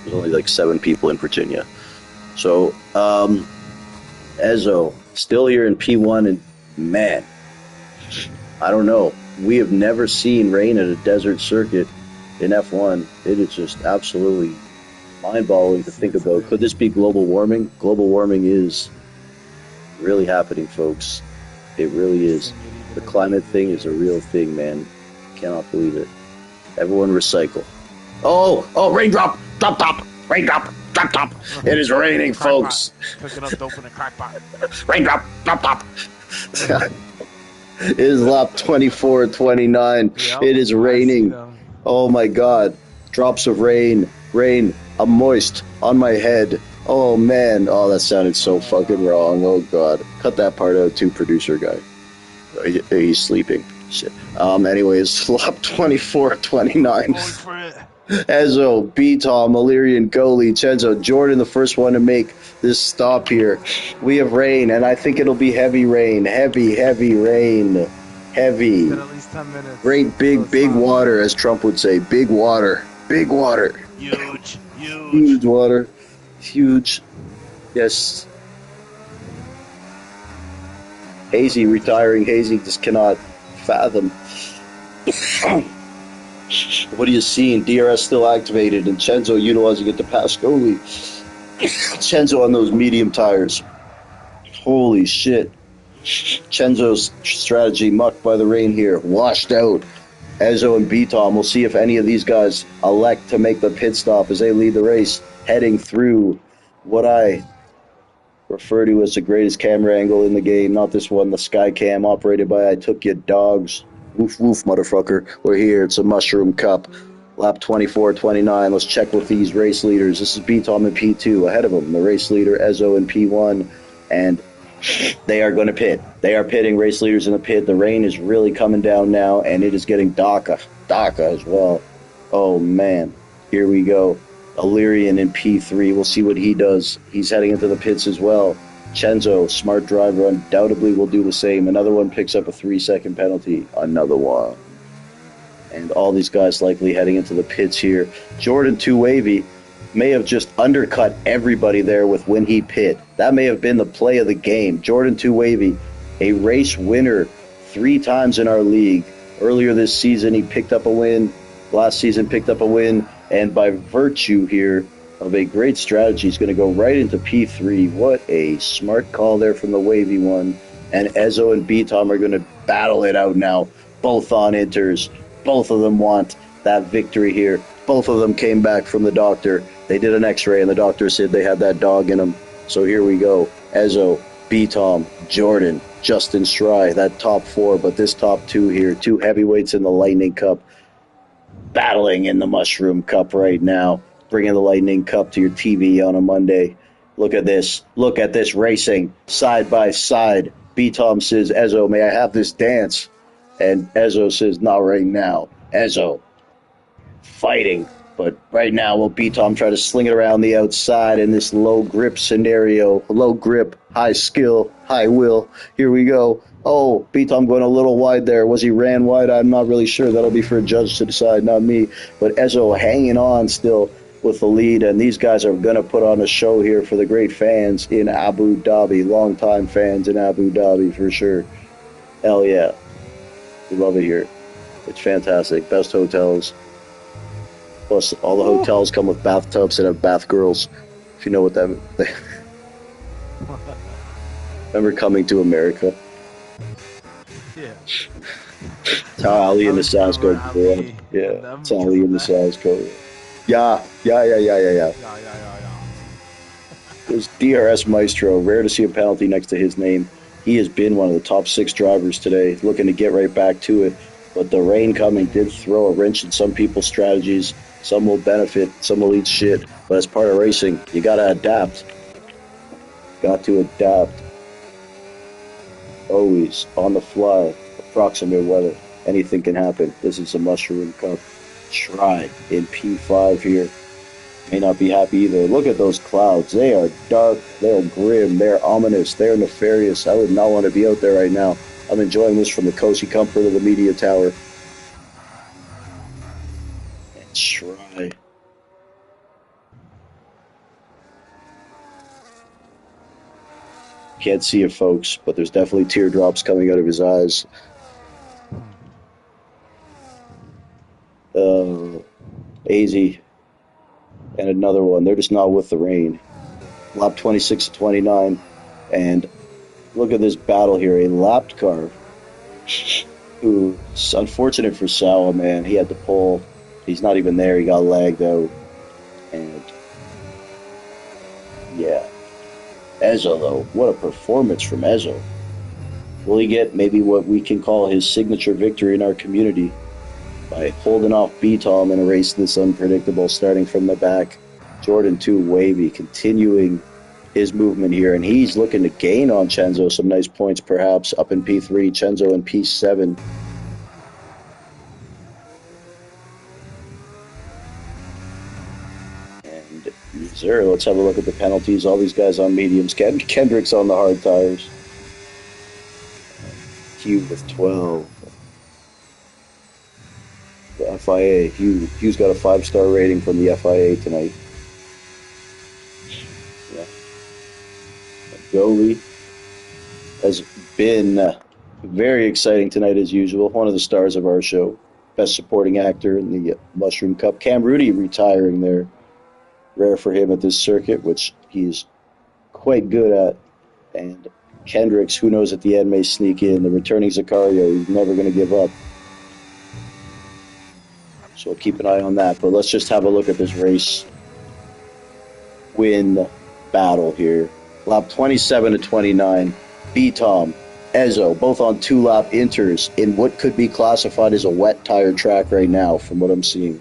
[SPEAKER 1] There's only like 7 people in Virginia. So, Ezo, still here in P1, and man, I don't know. We have never seen rain at a desert circuit in F1. It is just absolutely mind-boggling to think about. Could this be global warming? Global warming is really happening, folks. It really is. The climate thing is a real thing, man. Cannot believe it. Everyone recycle. Oh, raindrop, drop top, raindrop, drop top. It is raining, folks.
[SPEAKER 2] Cooking up dope in a crack pot.
[SPEAKER 1] Raindrop, drop top. It is lap 24, 29.
[SPEAKER 2] Yep,
[SPEAKER 1] it is raining. Oh my God. Drops of rain. Rain. I'm moist on my head. Oh man. Oh, that sounded so fucking wrong. Oh God. Cut that part out too, producer guy. He's sleeping. Shit. Anyways, lap 24, 29. Ezo, B-Tom, Illyrian, Goli, Chenzo, Jordan, the first one to make this stop here. We have rain, and I think it'll be heavy rain. Heavy rain. Heavy.
[SPEAKER 2] It's been at least 10 minutes.
[SPEAKER 1] Great big water, as Trump would say. Big water. Big water.
[SPEAKER 2] Huge. Huge.
[SPEAKER 1] Huge water. Huge. Yes. Hazy retiring. Hazy just cannot fathom. What are you seeing? DRS still activated, and Chenzo utilizing it to pass goalie. Chenzo on those medium tires. Holy shit. Chenzo's strategy mucked by the rain here. Washed out. Ezo and B-Tom. We'll see if any of these guys elect to make the pit stop as they lead the race, heading through what I refer to as the greatest camera angle in the game. Not this one, the Sky Cam operated by I Took You Dogs. Woof woof, motherfucker. We're here. It's a Mushroom Cup. Lap 24-29. Let's check with these race leaders. This is B-Tom in P2. Ahead of them, the race leader, Ezo in P1. And they are going to pit. They are pitting, race leaders in the pit. The rain is really coming down now, and it is getting darker as well. Oh, man. Here we go. Illyrian in P3. We'll see what he does. He's heading into the pits as well. Chenzo, smart driver, undoubtedly will do the same. Another one picks up a 3-second penalty. Another one. And all these guys likely heading into the pits here. Jordan 2 Wavy may have just undercut everybody there with when he pit. That may have been the play of the game. Jordan 2 Wavy, a race winner 3 times in our league. Earlier this season, he picked up a win. Last season, picked up a win. And by virtue here of a great strategy, he's going to go right into P3. What a smart call there from the Wavy one. And Ezo and B-Tom are going to battle it out now. Both on inters. Both of them want that victory here. Both of them came back from the doctor. They did an x-ray, and the doctor said they had that dog in them. So here we go. Ezo, B-Tom, Jordan, Justin Stry, that top 4. But this top 2 here, 2 heavyweights in the Lightning Cup, battling in the Mushroom Cup right now. Bringing the Lightning Cup to your TV on a Monday. Look at this. Look at this racing side by side. B-Tom says, Ezo, may I have this dance? And Ezo says, not right now. Ezo fighting. But right now, will B-Tom try to sling it around the outside in this low grip scenario? Low grip, high skill, high will. Here we go. Oh, B-Tom going a little wide there. Was he ran wide? I'm not really sure. That'll be for a judge to decide, not me. But Ezo hanging on still with the lead, and these guys are going to put on a show here for the great fans in Abu Dhabi. Long-time fans in Abu Dhabi, for sure. Hell yeah. We love it here. It's fantastic. Best hotels. Plus, all the hotels come with bathtubs and have bath girls, if you know what that means. Remember Coming to America?
[SPEAKER 2] Yeah.
[SPEAKER 1] It's how Ali and the Sass go. Yeah, it's Ali and the Sass go. Yeah.
[SPEAKER 2] Yeah.
[SPEAKER 1] There's DRS Maestro. Rare to see a penalty next to his name. He has been one of the top 6 drivers today, looking to get right back to it. But the rain coming did throw a wrench in some people's strategies. Some will benefit, some will eat shit. But as part of racing, you gotta adapt. Got to adapt. Always on the fly, approximate weather. Anything can happen. This is a Mushroom Cup. Try in P5 here. May not be happy either. Look at those clouds. They are dark. They're grim. They're ominous. They're nefarious. I would not want to be out there right now. I'm enjoying this from the cozy comfort of the media tower. And try. Can't see it, folks, but there's definitely teardrops coming out of his eyes. AZ and another one. They're just not with the rain. Lap 26-29, and look at this battle here. A lapped car who, it's unfortunate for Sawa, man. He had to pull. He's not even there. He got lagged out. And yeah. Ezo, though. What a performance from Ezo. Will he get maybe what we can call his signature victory in our community by holding off B-Tom in a race this unpredictable, starting from the back? Jordan 2 Wavy continuing his movement here, and he's looking to gain on Chenzo some nice points, perhaps up in P3, Chenzo in P7. And sir, let's have a look at the penalties. All these guys on mediums. Kendrick's on the hard tires. Hugh with 12. The FIA. Hugh's got a 5-star rating from the FIA tonight. Yeah. Goalie has been very exciting tonight as usual. One of the stars of our show. Best supporting actor in the Mushroom Cup. Cam Rudy retiring there. Rare for him at this circuit, which he's quite good at. And Kendricks, who knows at the end, may sneak in. The returning Sicario, he's never going to give up. So we'll keep an eye on that. But let's just have a look at this race win battle here. Lap 27 to 29. B-Tom, Ezzo, both on 2-lap inters in what could be classified as a wet tire track right now from what I'm seeing.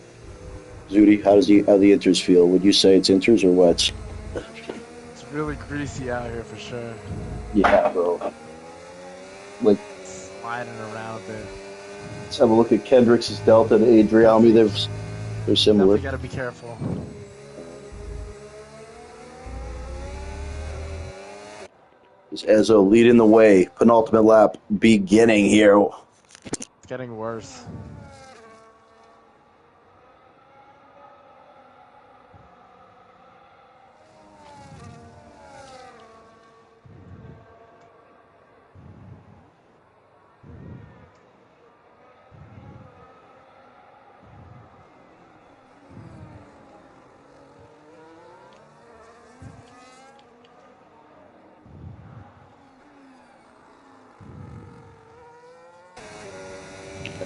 [SPEAKER 1] Zudi, how the inters feel? Would you say it's inters or wets?
[SPEAKER 2] It's really greasy out here for sure.
[SPEAKER 1] Yeah, bro. Like,
[SPEAKER 2] sliding around a bit.
[SPEAKER 1] Let's have a look at Kendricks' Delta and Adriami. They're similar.
[SPEAKER 2] You gotta be careful.
[SPEAKER 1] Is Ezzo leading the way? Penultimate lap beginning here.
[SPEAKER 2] It's getting worse.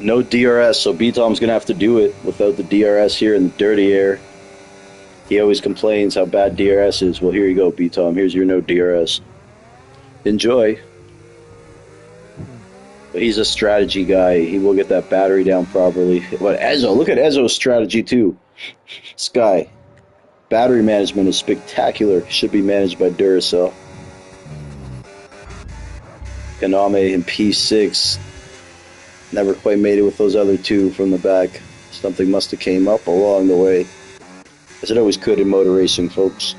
[SPEAKER 1] No DRS, so B-Tom's going to have to do it without the DRS here in the dirty air. He always complains how bad DRS is. Well, here you go, B-Tom. Here's your no DRS. Enjoy. But he's a strategy guy. He will get that battery down properly. But Ezzo, look at Ezzo's strategy, too. This guy, battery management is spectacular. Should be managed by Duracell. Kaname in P6. Never quite made it with those other two from the back. Something must have came up along the way. As it always could in motor racing, folks.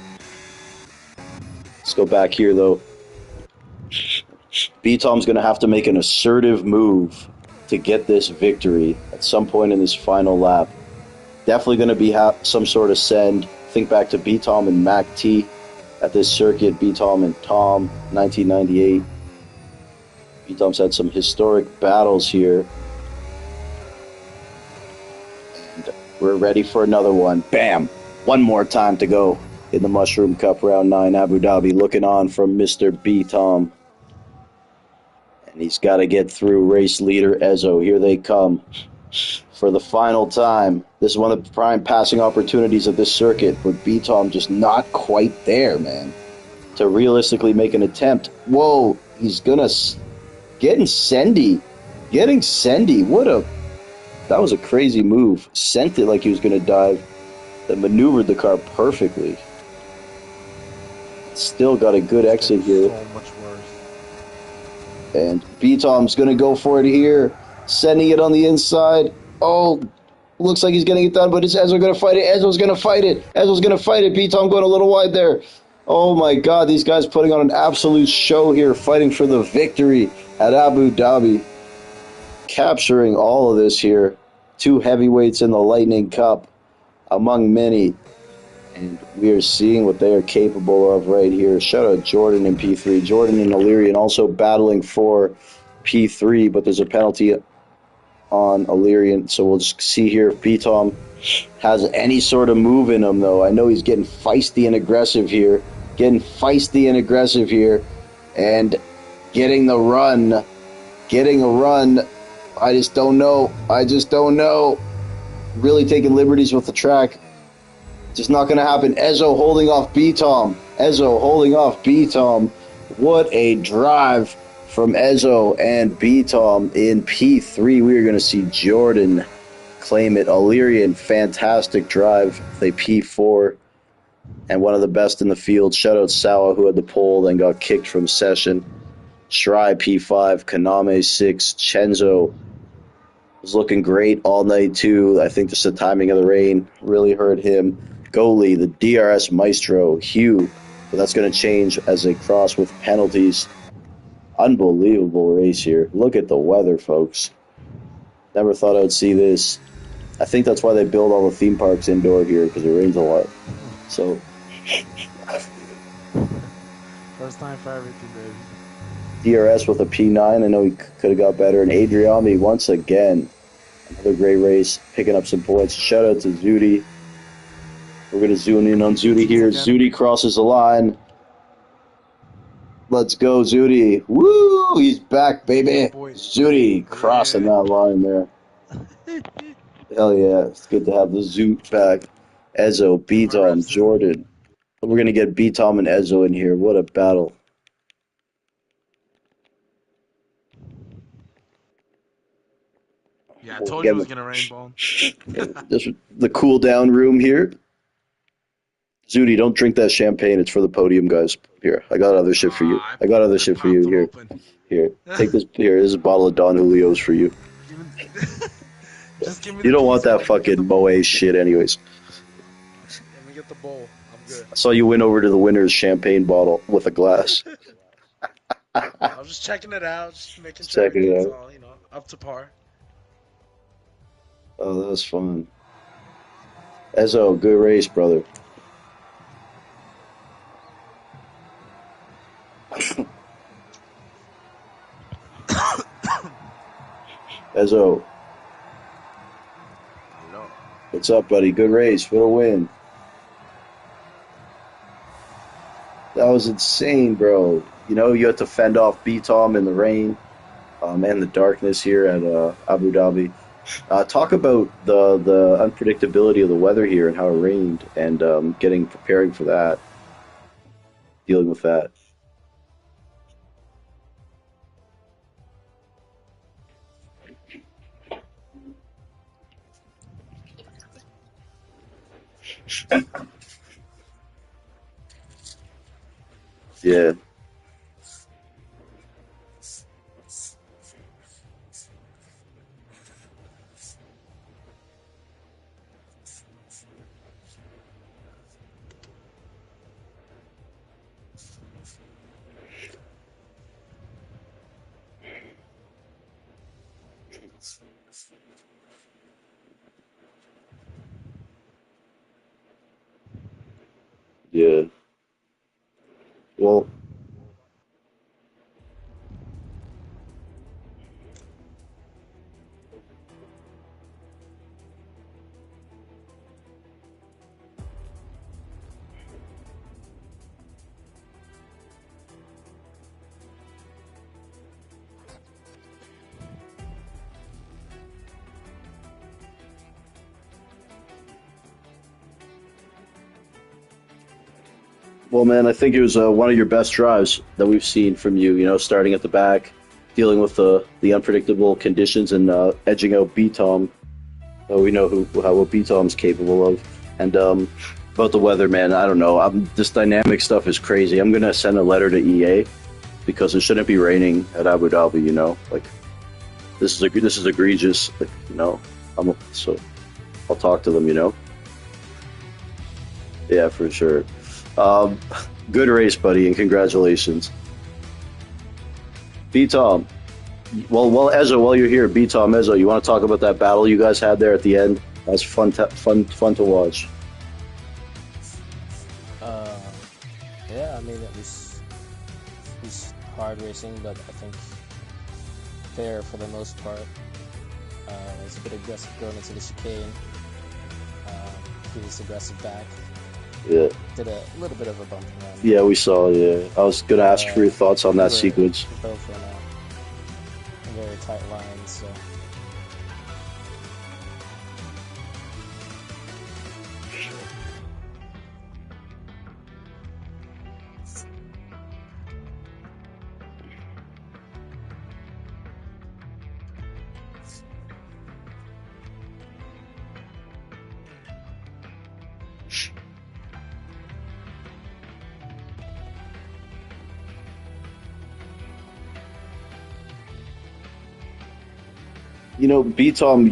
[SPEAKER 1] Let's go back here, though. B-Tom's going to have to make an assertive move to get this victory at some point in this final lap. Definitely going to be some sort of send. Think back to B-Tom and Mac T at this circuit. B-Tom and Tom, 1998. B-Tom's had some historic battles here. And we're ready for another one. Bam! One more time to go in the Mushroom Cup Round 9, Abu Dhabi. Looking on from Mr. B-Tom. And he's got to get through race leader Ezzo. Here they come for the final time. This is one of the prime passing opportunities of this circuit, but B-Tom just not quite there, man, to realistically make an attempt. Whoa, he's going to... Getting Sendy. That was a crazy move. Sent it like he was going to dive. That maneuvered the car perfectly. Still got a good exit here.
[SPEAKER 2] So much worse.
[SPEAKER 1] And B-Tom's going to go for it here. Sending it on the inside. Oh, looks like he's getting it done, but is Ezzo going to fight it? Ezzo's going to fight it. B-Tom going a little wide there. Oh my God, these guys putting on an absolute show here, fighting for the victory at Abu Dhabi. Capturing all of this here. Two heavyweights in the Lightning Cup, among many. And we are seeing what they are capable of right here. Shout out Jordan in P3. Jordan and Illyrian also battling for P3, but there's a penalty on Illyrian. So we'll just see here if B-Tom has any sort of move in him, though. I know he's getting feisty and aggressive here. And getting a run. I just don't know. Really taking liberties with the track. Just not going to happen. Ezzo holding off B-Tom. What a drive from Ezzo and B-Tom in P3. We are going to see Jordan claim it. Illyrian, fantastic drive. They P4. And one of the best in the field. Shout out Sawa, who had the pole, then got kicked from session. Shrai P5, Kaname 6, Chenzo was looking great all night too. I think just the timing of the rain really hurt him. Goalie, the DRS Maestro, Hugh, but that's going to change as they cross with penalties. Unbelievable race here. Look at the weather, folks. Never thought I would see this. I think that's why they build all the theme parks indoor here, because it rains a lot. So
[SPEAKER 2] first time for everything, baby.
[SPEAKER 1] DRS with a P9. I know he could have got better. And Adriami once again. Another great race, picking up some points. Shout out to Zudi. We're going to zoom in on Zudi here. Zudi crosses the line. Let's go, Zudi. Woo! He's back, baby.
[SPEAKER 2] Boy.
[SPEAKER 1] Zudi crossing that line there. Hell yeah. It's good to have the Zoot back. Ezzo, B-Tom, Jordan. We're going to get B-Tom and Ezzo in here. What a battle.
[SPEAKER 2] Yeah, I told you it was going to rain, Bone.
[SPEAKER 1] This the cool down room here. Zudi, don't drink that champagne. It's for the podium, guys. Here, I got other shit for you. I got other shit for you. Here, take this. Here, this is a bottle of Don Julio's for you.
[SPEAKER 2] Just give me
[SPEAKER 1] you don't want that fucking Moet shit, anyways.
[SPEAKER 2] Let me get the bowl. I'm good.
[SPEAKER 1] I saw you went over to the winner's champagne bottle with a glass.
[SPEAKER 2] I was just checking it out, just making sure
[SPEAKER 1] Checking it
[SPEAKER 2] everything's
[SPEAKER 1] out.
[SPEAKER 2] all, up to par.
[SPEAKER 1] Oh, that was fun. Ezzo, good race, brother. Ezzo,
[SPEAKER 2] No.
[SPEAKER 1] what's up, buddy? Good race. What a win. That was insane, bro. You had to fend off B-Tom in the rain and the darkness here at Abu Dhabi. Talk about the unpredictability of the weather here and how it rained and preparing for that, dealing with that. Yeah. Yeah. Well, Well, man, I think it was one of your best drives that we've seen from you. Starting at the back, dealing with the unpredictable conditions, and edging out B-Tom. We know what B-Tom's capable of. And about the weather, man, I don't know. This dynamic stuff is crazy. I'm gonna send a letter to EA because it shouldn't be raining at Abu Dhabi. Like this is egregious. Like so I'll talk to them. Yeah, for sure. Good race, buddy, and congratulations. B-Tom. Well, Ezra, while you're here, B-Tom, Ezra, you want to talk about that battle you guys had there at the end? That was fun to watch.
[SPEAKER 3] Yeah, I mean, it was hard racing, but I think fair for the most part. It was a bit aggressive going into the chicane. He was aggressive back.
[SPEAKER 1] Yeah.
[SPEAKER 3] Did a little bit of a bump around.
[SPEAKER 1] Yeah, we saw, yeah. I was going to ask for your thoughts on that sequence.
[SPEAKER 3] Both in a very tight line, so...
[SPEAKER 1] B-Tom,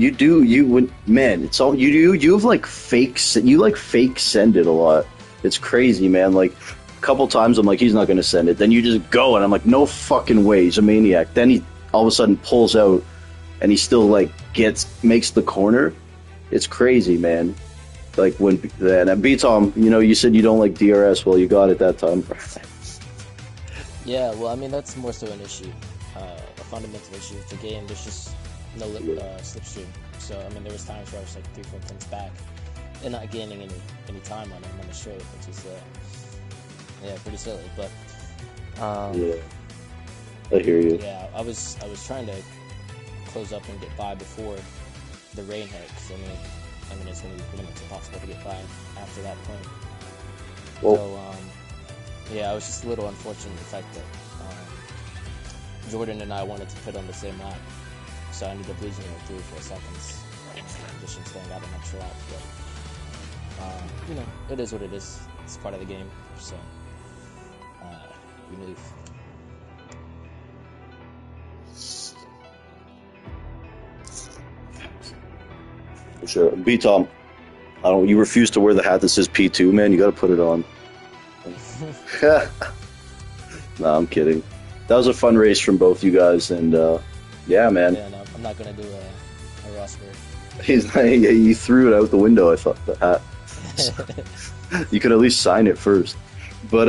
[SPEAKER 1] man, it's all you have like fake send it a lot. It's crazy, man. Like a couple times I'm like, he's not gonna send it. Then you just go and I'm like, no fucking way, he's a maniac. Then he all of a sudden pulls out and he still like makes the corner. It's crazy, man. Like and B-Tom, you said you don't like DRS. Well, you got it that time.
[SPEAKER 3] Yeah, well, I mean that's more so an issue, a fundamental issue with the game. There's just no slipstream. So I mean, there was times where I was like 3, 4 tenths back and not gaining any time on him on the straight, which is yeah, pretty silly. But
[SPEAKER 1] Yeah, I hear you.
[SPEAKER 3] yeah, I was trying to close up and get by before the rain hit. 'Cause I mean it's gonna be pretty much impossible to get by after that point.
[SPEAKER 1] Well,
[SPEAKER 3] So yeah, I was just a little unfortunate the fact that Jordan and I wanted to pit on the same lap, so I ended up losing like 3 or 4 seconds. Conditions staying out an extra lap, but it is what it is. It's part of the game, so we move.
[SPEAKER 1] for sure. B Tom, I don't. You refuse to wear the hat that says P2, man. You got to put it on. No, I'm kidding. That was a fun race from both you guys, and yeah, man.
[SPEAKER 3] Yeah, no, I'm not gonna do a Rosberg.
[SPEAKER 1] You threw it out the window. I thought the hat. You could at least sign it first. But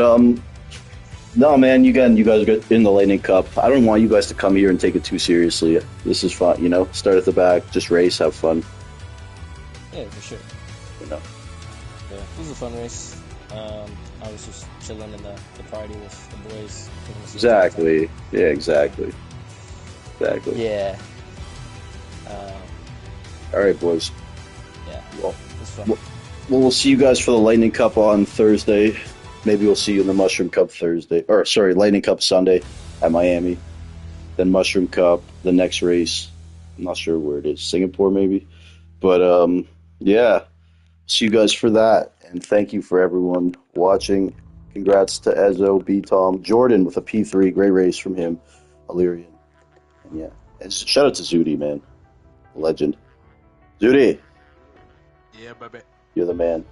[SPEAKER 1] no, man. You guys got in the Lightning Cup. I don't want you guys to come here and take it too seriously. This is fun, Start at the back, just race, have fun.
[SPEAKER 3] Yeah, for sure.
[SPEAKER 1] Yeah,
[SPEAKER 3] it was a fun race. I was just chilling in the party with the boys.
[SPEAKER 1] Exactly. Yeah, exactly.
[SPEAKER 3] Yeah.
[SPEAKER 1] All right, boys.
[SPEAKER 3] Yeah.
[SPEAKER 1] Well,
[SPEAKER 3] it was fun.
[SPEAKER 1] well, we'll see you guys for the Lightning Cup on Thursday. Maybe we'll see you in the Mushroom Cup Thursday. Or, sorry, Lightning Cup Sunday at Miami. Then Mushroom Cup, the next race. I'm not sure where it is. Singapore, maybe. But, yeah. See you guys for that. And thank you for everyone watching. Congrats to Ezo, B-Tom, Jordan with a P3. Great race from him. Illyrian. And, yeah. And shout out to Zudi, man. Legend. Zudi,
[SPEAKER 2] Yeah, baby.
[SPEAKER 1] you're the man.